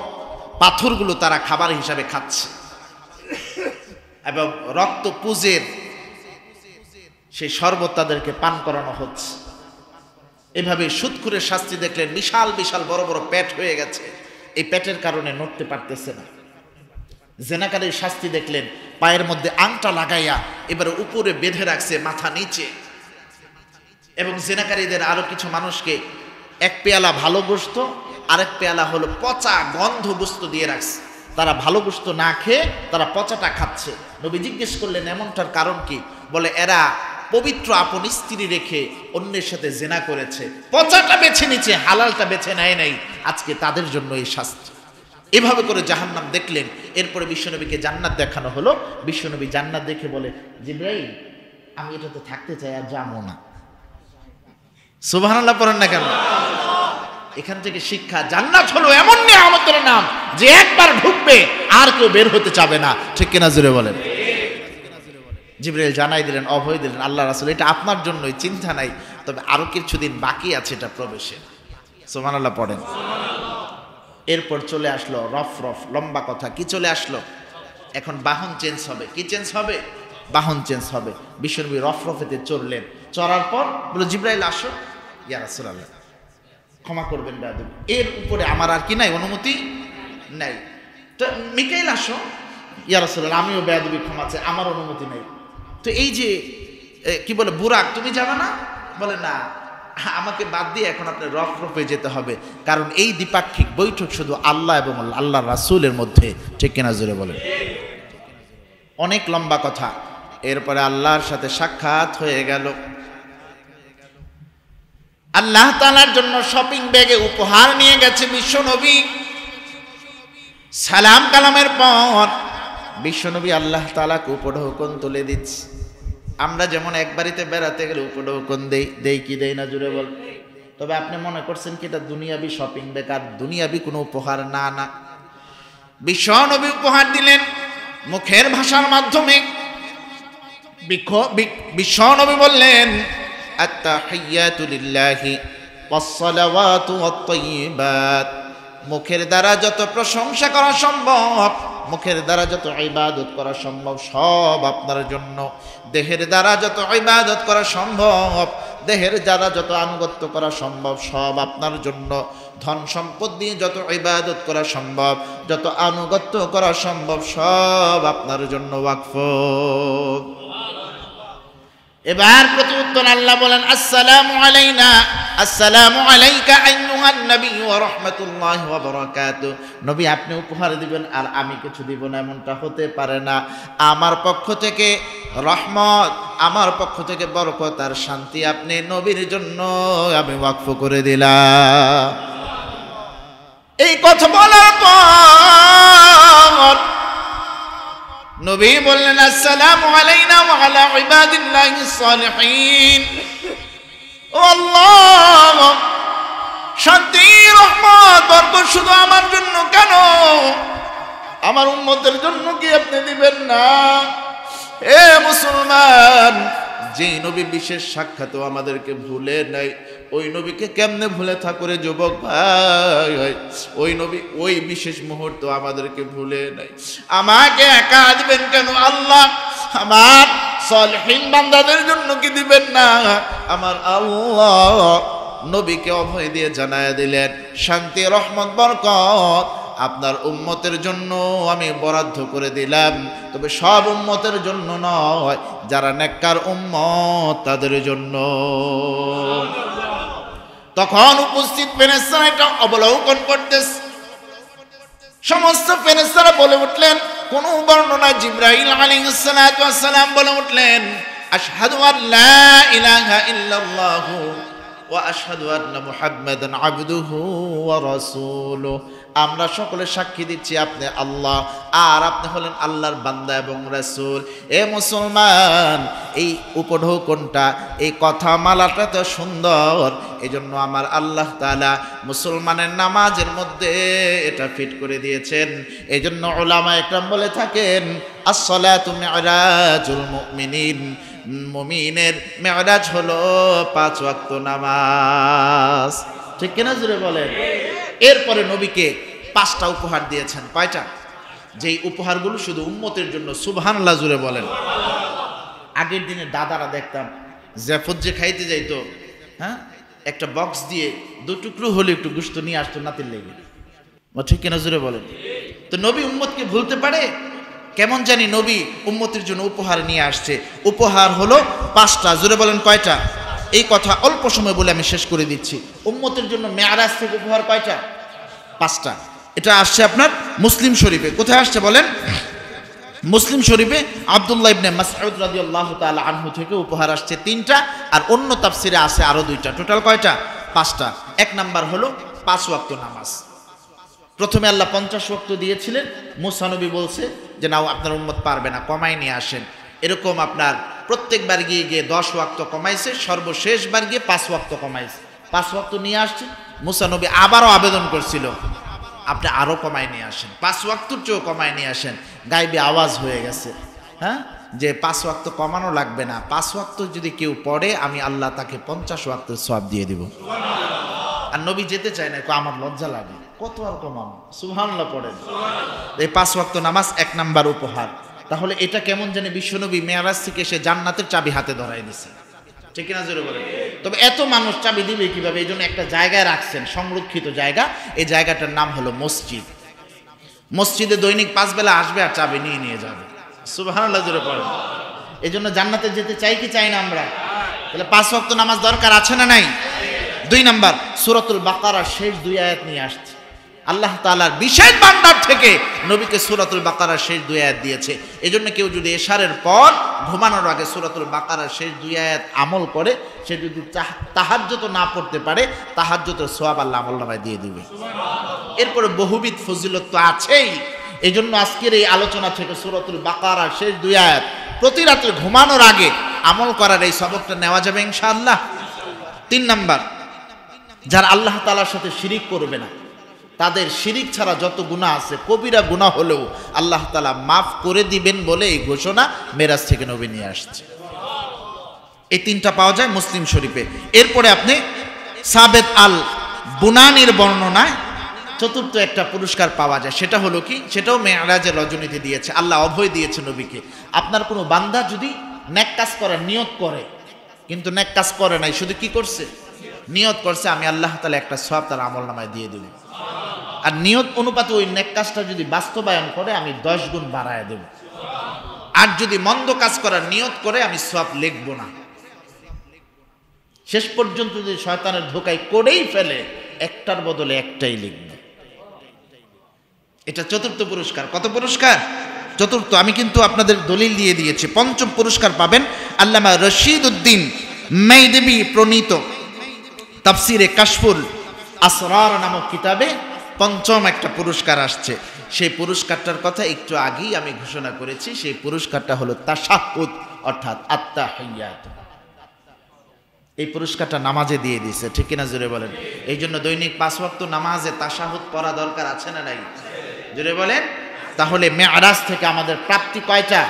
পাথরগুলো তারা খাবার হিসাবে খাচ্ছে। এবং রক্ত পুজের সেই শরবত তাদেরকে পান করানো হচ্ছে। এভাবে সুদখোরের শাস্তি দেখলেন, বিশাল বিশাল বড় বড় পেট হয়ে গেছে, এই পেটের কারণে নড়তে পারতেছে না। জেনাকারীর শাস্তি দেখলেন, পায়ের মধ্যে আংটা লাগাইয়া এবারে উপরে বেঁধে রাখছে, মাথা নিচে। এবং জেনাকারীদের আরো কিছু মানুষকে এক পেয়ালা ভালো গোশত, আরেক পেয়ালা হলো পচা গন্ধ গোশত দিয়ে রাখছে। তারা ভালো গোশত না খেয়ে তারা পচাটা খাচ্ছে। নবী জিজ্ঞেস করলেন এমনটার কারণ কি? বলে এরা পবিত্র আপন স্ত্রী রেখে অন্যের সাথে জেনা করেছে, পচাটা বেছে নিচ্ছে, হালালটা বেছে নেয় নাই, আজকে তাদের জন্য এই শাস্তি। এভাবে করে জাহান্নাম দেখলেন। এরপরে বিশ্বনবীকে জান্নাত দেখানো হলো। বিশ্বনবী জান্নাত দেখে বলে, জিবরাইল আমি এটাতে থাকতে চাই, আর যাবো না। সুবহানাল্লাহ পড়েন না কেন? এখান থেকে শিক্ষা, জান্নাত হলো এমন নিয়ামতের নাম যে একবার ঢুকবে আর কেউ বের হতে চাবে না। ঠিক কিনা জোরে বলেন? জিবরাইল জানাই দিলেন, অভয় দিলেন, আল্লাহ রাসূল এটা আপনার জন্যই, চিন্তা নাই, তবে আরো কিছুদিন বাকি আছে এটা প্রবেশের। সুবহানাল্লাহ পড়েন। এরপর চলে আসলো রফ রফ, লম্বা কথা, কি চলে আসলো? এখন বাহন চেঞ্জ হবে। কি চেঞ্জ হবে? বাহন চেঞ্জ হবে। বিশ্বনবী রফ রফেতে চড়লেন। চড়ার পর বলে, জিবরাইল আসো। ইয়া রাসূলুল্লাহ ক্ষমা করবেন বেয়াদবি, এর উপরে আমার আর কি নাই, অনুমতি নাই। তো মিকাইল আসো। ইয়া রাসূলুল্লাহ আমিও বেয়াদবি ক্ষমা চাই, আমার অনুমতি নেই। তো এই যে কি বলে, বুরাক তুমি যাবে না? বলে না, আমাকে বাদ দিয়ে এখন আপনার রফ রফে যেতে হবে, কারণ এই দ্বিপাক্ষিক বৈঠক শুধু আল্লাহ এবং আল্লাহ রাসূলের মধ্যে। ঠিক কিনা জোরে বলেন? অনেক লম্বা কথা। এরপরে আল্লাহর সাথে সাক্ষাৎ হয়ে গেল। আল্লাহ তাআলার জন্য শপিং ব্যাগে উপহার নিয়ে গেছে বিশ্বনবী। সালাম কালামের পর বিশ্বনবী আল্লাহ তাআলাকে উপঢৌকন তুলে দিচ্ছে। আমরা যেমন এক বাড়িতে বেড়াতে গেলে উপঢৌকন দেই কি দেই না, জুড়ে বল। তবে আপনি মনে করছেন কি এটা দুনিয়াবি শপিং ব্যাগ, আর দুনিয়াবি কোনো উপহার না। না, বিশ্বনবী উপহার দিলেন মুখের ভাষার মাধ্যমে। বিশ্বনবী বললেন, আত-তাহিয়াতু লিল্লাহি ওয়াস-সালাওয়াতু ওয়াত-তাইয়্যিবাত। মুখের দ্বারা যত প্রশংসা করা সম্ভব, মুখের দ্বারা যত ইবাদত করা সম্ভব সব আপনার জন্য। দেহের দ্বারা যত ইবাদত করা সম্ভব, দেহের দ্বারা যত আনুগত্য করা সম্ভব সব আপনার জন্য। ধন সম্পদ দিয়ে যত ইবাদত করা সম্ভব, যত আনুগত্য করা সম্ভব সব আপনার জন্য ওয়াকফ। এবার প্রতি উত্তর আল্লাহ বলেন, আসসালামু আলাইনা, আসসালামু আলাইকা আইয়ুহান নবী ওয়া রাহমাতুল্লাহি ওয়া বারাকাতুহু। নবী আপনি উপহার দিবেন আর আমি কিছু দিব না, এমনটা হতে পারে না। আমার পক্ষ থেকে রহমত, আমার পক্ষ থেকে বরকত আর শান্তি আপনি নবীর জন্য আমি ওয়াকফ করে দিলাম। এই কথা বলার পর নবী বললেন, আসসালামু আলাইনা ওয়া আলা ইবাদিল্লাহিস সালিহিন। ও আল্লাহ, শান্তি রহমত বরকত শুধু আমার জন্য কেন, আমার উম্মতের জন্য কি আপনি দিবেন না? এ মুসলমান, যে নবী বিশেষ সাক্ষাৎও আমাদেরকে ভুলে নাই, ওই নবীকে কেমনে ভুলে থাকো রে যুবক ভাই? ওই নবী ওই বিশেষ মুহূর্ত আমাদেরকে ভুলে নাই। আমাকে একা দিবেন কেন আল্লাহ? আমার সালিহিন বান্দাদের জন্য কি দিবেন না? আমার আল্লাহ নবীকে অভয় দিয়ে জানায় দিলেন, শান্তি রহমত বরকত আপনার উম্মতের জন্য আমি বরাদ্দ করে দিলাম, তবে সব উম্মতের জন্য নয়, যারা নেককার উম্মত তাদের জন্য। তখন উপস্থিত ফেরেশতারা এটা অবলোকন করতেছে। সমস্ত ফেরেশতারা বলে উঠলেন, কোন বর্ণনা জিবরাইল আলাইহিস সালাতু ওয়াস সালাম বলে উঠলেন, আশহাদু আল্লা ইলাহা ইল্লাল্লাহু ওয়া আশহাদু আন্না মুহাম্মাদান আবদুহু ওয়া রাসূলুহু। আমরা সকলে সাক্ষী দিচ্ছি আপনি আল্লাহ আর আপনি হলেন আল্লাহর বান্দা এবং রাসূল। এ মুসলমান, এই উপঢৌকনটা, এই কথা মালাটা তো সুন্দর, এজন্য আমার আল্লাহ তাআলা মুসলমানের নামাজের মধ্যে এটা ফিট করে দিয়েছেন। এজন্য উলামা একরাম বলে থাকেন, আস-সালাতু মি'রাজুল মুমিনিন, মুমিনের মেরাজ হলো 5 ওয়াক্ত নামাজ। ঠিক কিনা জোরে বলেন? এরপরে নবীকে 5টা উপহার দিয়েছেন। কয়টা? যেই উপহারগুলো শুধু উম্মতের জন্য। সুবহানাল্লাহ জুড়ে বলেন। আগের দিনে দাদারা দেখতাম জাফর যে খাইতে যাইতো, হ্যাঁ, একটা বক্স দিয়ে 2 টুকরো হলে একটু গোশত নিয়ে আসতো নাতির লেগে। ঠিক কিনা জুড়ে বলেন। তো নবী উম্মতকে ভুলতে পারে? কেমন জানি নবী উম্মতের জন্য উপহার নিয়ে আসছে। উপহার হলো 5টা। জুড়ে বলেন কয়টা? এই কথা অল্প সময় বলে আমি শেষ করে দিচ্ছি। উম্মতের জন্য মেরাজ থেকে উপহার কয়টা? 5টা। এটা আসছে আপনার মুসলিম শরীফে। কোথায় আসছে বলেন? মুসলিম শরীফে আব্দুল্লাহ ইবনে মাসউদ রাদিয়াল্লাহু তাআলা আনহু থেকে উপহার আসছে 3টা, আর অন্য তাফসিরে আছে আরো 2টা। টোটাল কয়টা? 5টা। 1 নাম্বার হলো 5 ওয়াক্ত নামাজ। প্রথমে আল্লাহ 50 ওয়াক্ত দিয়েছিলেন। মুসা নবী বলছে যে নাও, আপনার উম্মত পারবে না, কমাই নিয়ে আসেন। এরকম আপনার প্রত্যেকবার গিয়ে গিয়ে 10 ওয়াক্ত কমাইছে, সর্বশেষবার গিয়ে 5 ওয়াক্ত কমাইছে। 5 ওয়াক্ত নিয়ে আসছে। মুসা নবী আবারও আবেদন করছিল, আপনি আরো কমাই নিয়ে আসেন, 5 ওয়াক্তর চেয়েও কমাই নিয়ে আসেন। গাইবে আওয়াজ হয়ে গেছে, হ্যাঁ, যে 5 ওয়াক্ত কমানো লাগবে না, 5 ওয়াক্ত যদি কেউ পড়ে আমি আল্লাহ তাকে 50 ওয়াক্তের সওয়াব দিয়ে দিব। আর নবী যেতে চায় না, আমার লজ্জা লাগে, কত আর কমানো, সুবহানাল্লাহ পড়েন। এই 5 ওয়াক্ত নামাজ 1 নাম্বার উপহার। তাহলে এটা কেমন জানি বিশ্বনবী মেরাজ থেকে এসে জান্নাতের চাবি হাতে ধরাই দিছে, ঠিক কিনা জোরে বলেন। তবে এত মানুষ চাবি দিবে কিভাবে? এই জন্য একটা জায়গায় রাখছেন, সংরক্ষিত জায়গা। এই জায়গাটার নাম হলো মসজিদ। মসজিদে দৈনিক 5 বেলা আসবে আর চাবি নিয়ে নিয়ে যাবে। সুবহানাল্লাহ জোরে পড়েন। এই জন্য জান্নাতে যেতে চাই কি চাই না আমরা? তাহলে 5 ওয়াক্ত নামাজ দরকার আছে না নাই? 2 নাম্বার, সূরাতুল বাকারার শেষ 2 আয়াত নিয়ে আসছে। আল্লাহ তাআলার বিশেষ ভান্ডার থেকে নবীকে সূরাতুল বাকারার শেষ 2 আয়াত দিয়েছে। এজন্য কেউ যদি এশারের পর ঘুমানোর আগে সূরাতুল বাকারার শেষ 2 আয়াত আমল করে, সে যদি তাহাজ্জুদ না পড়তে পারে, তাহাজ্জুদের সওয়াব আল্লাহ আমলনামায় দিয়ে দিবে। এরপরে বহুবিধ ফজিলত তো আছেই। এজন্য আজকের এই আলোচনা থেকে সূরাতুল বাকারার শেষ 2 আয়াত প্রতি রাতে ঘুমানোর আগে আমল করার এই সবকটা নেওয়া যাবে ইনশাআল্লাহ। 3 নাম্বার, যারা আল্লাহ তাআলার সাথে শিরিক করবে না, তাদের শিরিক ছাড়া যত গুনাহ আছে, কবিরা গুনাহ হলেও আল্লাহ তাআলা মাফ করে দিবেন বলে এই ঘোষণা মেরাজ থেকে নবী নিয়ে আসছে। এই 3টা পাওয়া যায় মুসলিম শরীফে। এরপরে আপনি সাবেত আল বুনানির বর্ণনায় 4র্থ একটা পুরস্কার পাওয়া যায়। সেটা হলো কি? সেটাও মেরাজের রজনীতে দিয়েছে। আল্লাহ অভয় দিয়েছে নবীকে, আপনার কোনো বান্দা যদি নেক কাজ করার নিয়ত করে, কিন্তু নেক কাজ করে নাই, শুধু কি করছে? নিয়ত করছে, আমি আল্লাহ তাআলা একটা সওয়াব তার আমলনামায় দিয়ে দেব। আর নিয়ত অনুপাতে ওই নেক কাজটা যদি বাস্তবায়ন করে, আমি 10 গুণ বাড়ায় দেব। আর যদি মন্দ কাজ করার নিয়ত করে, আমি সওয়াব লিখব না। শেষ পর্যন্ত যদি শয়তানের ধোঁকায় করেই ফেলে, একটার বদলে একটাই লিখবে। এটা 4র্থ পুরস্কার। কত পুরস্কার? 4র্থ। আমি কিন্তু আপনাদের দলিল দিয়ে দিয়েছি। 5ম পুরস্কার পাবেন আল্লামা রশিদ উদ্দিন মেহদবি প্রণীত তাফসিরে কাশফুল আসরার নামক কিতাবে 5ম একটা পুরস্কার আসছে। সেই পুরস্কারটার কথা একটু আগেই আমি ঘোষণা করেছি। সেই পুরস্কারটা হলো তাশাহুদ, অর্থাৎ আত্তাহিয়াত। এই পুরস্কারটা নামাজে দিয়ে দিয়েছে, ঠিক কিনা জোরে বলেন। এই জন্য দৈনিক 5 ওয়াক্ত নামাজে তাশাহুদ পড়া দরকার আছে না নাই? জোরে বলেন। তাহলে মেরাজ থেকে আমাদের প্রাপ্তি কয়টা?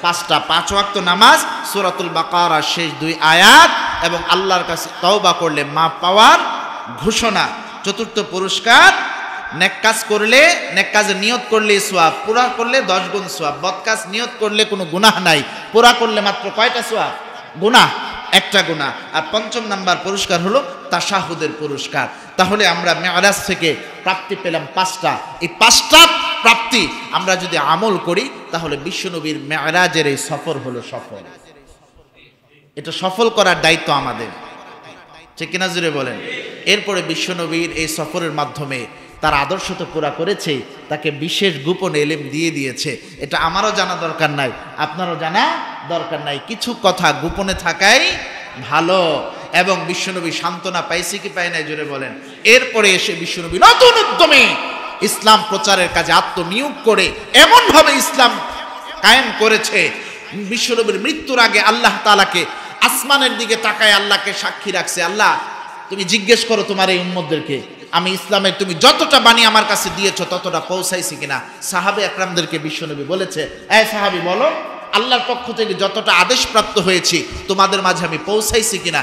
5টা। 5 ওয়াক্ত নামাজ, সূরাতুল বাকারার শেষ 2 আয়াত এবং আল্লাহর কাছে তওবা করলে মাফ পাওয়ার ঘোষণা। 4র্থ পুরস্কার, নেক কাজ করলে, নেক কাজে নিয়ত করলে সওয়াব, পুরা করলে 10 গুণ সওয়াব। বদ কাজ নিয়ত করলে কোনো গুনাহ নাই, পুরা করলে মাত্র কয়টা সওয়াব? গুনাহ, একটা গুনাহ। আর 5ম নাম্বার পুরস্কার হলো তাশাহুদের পুরস্কার। তাহলে আমরা মেরাজ থেকে প্রাপ্তি পেলাম 5টা। এই 5টা প্রাপ্তি আমরা যদি আমল করি, তাহলে বিশ্বনবীর মেরাজের এই সফর হলো সফল। এটা সফল করার দায়িত্ব আমাদের, ঠিক কিনা জুড়ে বলেন। এরপরে বিশ্বনবীর এই সফরের মাধ্যমে তার আদর্শ তো পুরা করেছে, তাকে বিশেষ গোপন ইলম দিয়ে দিয়েছে। এটা আমারও জানা দরকার নাই, আপনারও জানা দরকার নাই। কিছু কথা গোপনে থাকাই ভালো। এবং বিশ্বনবী সান্ত্বনা পাইছে কি পায় নাই জোরে বলেন। এরপরে এসে বিশ্বনবী নতুন উদ্যমে ইসলাম প্রচারের কাজে আত্মনিয়োগ করে এমনভাবে ইসলাম কায়েম করেছে, বিশ্বনবীর মৃত্যুর আগে আল্লাহ তাআলাকে আসমানের দিকে তাকায় আল্লাহকে সাক্ষী রাখছে, আল্লাহ তুমি জিজ্ঞেস করো তোমার এই উম্মতদেরকে, আমি ইসলামের তুমি যতটা বাণী আমার কাছে দিয়েছো ততটা পৌঁছাইছি কিনা। সাহাবে আকরামদেরকে বিশ্বনবী বলেছে, এই সাহাবী বলো আল্লাহর পক্ষ থেকে যতটা আদেশ প্রাপ্ত হয়েছি তোমাদের মাঝে আমি পৌঁছাইছি কিনা?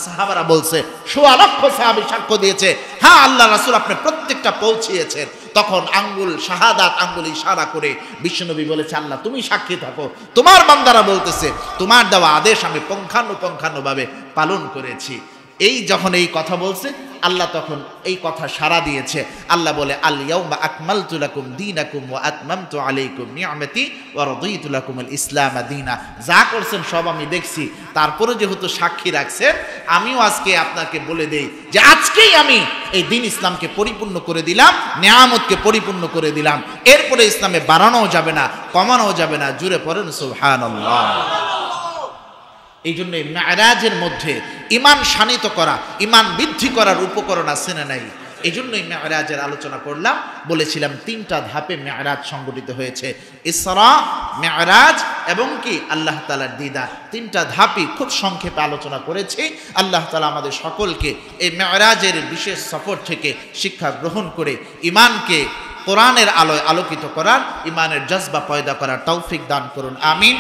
সাহাবারা বলছে, ১৬ লক্ষ সাহাবী সাক্ষ্য দিয়েছে, হ্যাঁ আল্লাহ রাসূল আপনি প্রত্যেকটা পৌঁছিয়েছেন। তখন আঙ্গুল শাহাদাত, আঙ্গুল ইশারা করে বিশ্বনবী বলেছে, আল্লাহ তুমি সাক্ষী থাকো, তোমার বান্দারা বলতেছে তোমার দেওয়া আদেশ আমি পুঙ্খানুপুঙ্খানুভাবে পালন করেছি। এই যখন এই কথা বলছে, আল্লাহ তখন এই কথা সাড়া দিয়েছে। আল্লাহ বলে, আল ইয়াউমা আকমালতু লাকুম দীনাকুম ওয়া আতমামতু আলাইকুম নি'মাতি ওয়া রাদিতু লাকুমুল ইসলাম দীনা। যা করছেন সব আমি দেখছি, তারপরে যেহেতু সাক্ষী রাখছেন, আমিও আজকে আপনাকে বলে দেই যে আজকেই আমি এই দ্বীন ইসলামকে পরিপূর্ণ করে দিলাম, নিয়ামতকে পরিপূর্ণ করে দিলাম। এরপরে ইসলামে বাড়ানোও যাবে না, কমানোও যাবে না। জুড়ে পড়েন সুবহানাল্লাহ। এই জন্য মেরাজের মধ্যে ঈমান শানিত করা, ঈমান বৃদ্ধি করার উপকরণ আছে না নাই? এই জন্যই মেরাজের আলোচনা করলাম। বলেছিলাম 3টা ধাপে মেরাজ সংগঠিত হয়েছে, ইসরা, মেরাজ এবং কি আল্লাহ তাআলার দিদার। 3টা ধাপই খুব সংক্ষেপে আলোচনা করেছি। আল্লাহ তাআলা আমাদের সকলকে এই মেরাজের বিশেষ সফর থেকে শিক্ষা গ্রহণ করে ঈমানকে কোরআনের আলোয় আলোকিত করার, ঈমানের জজবা পয়দা করার তৌফিক দান করুন, আমিন।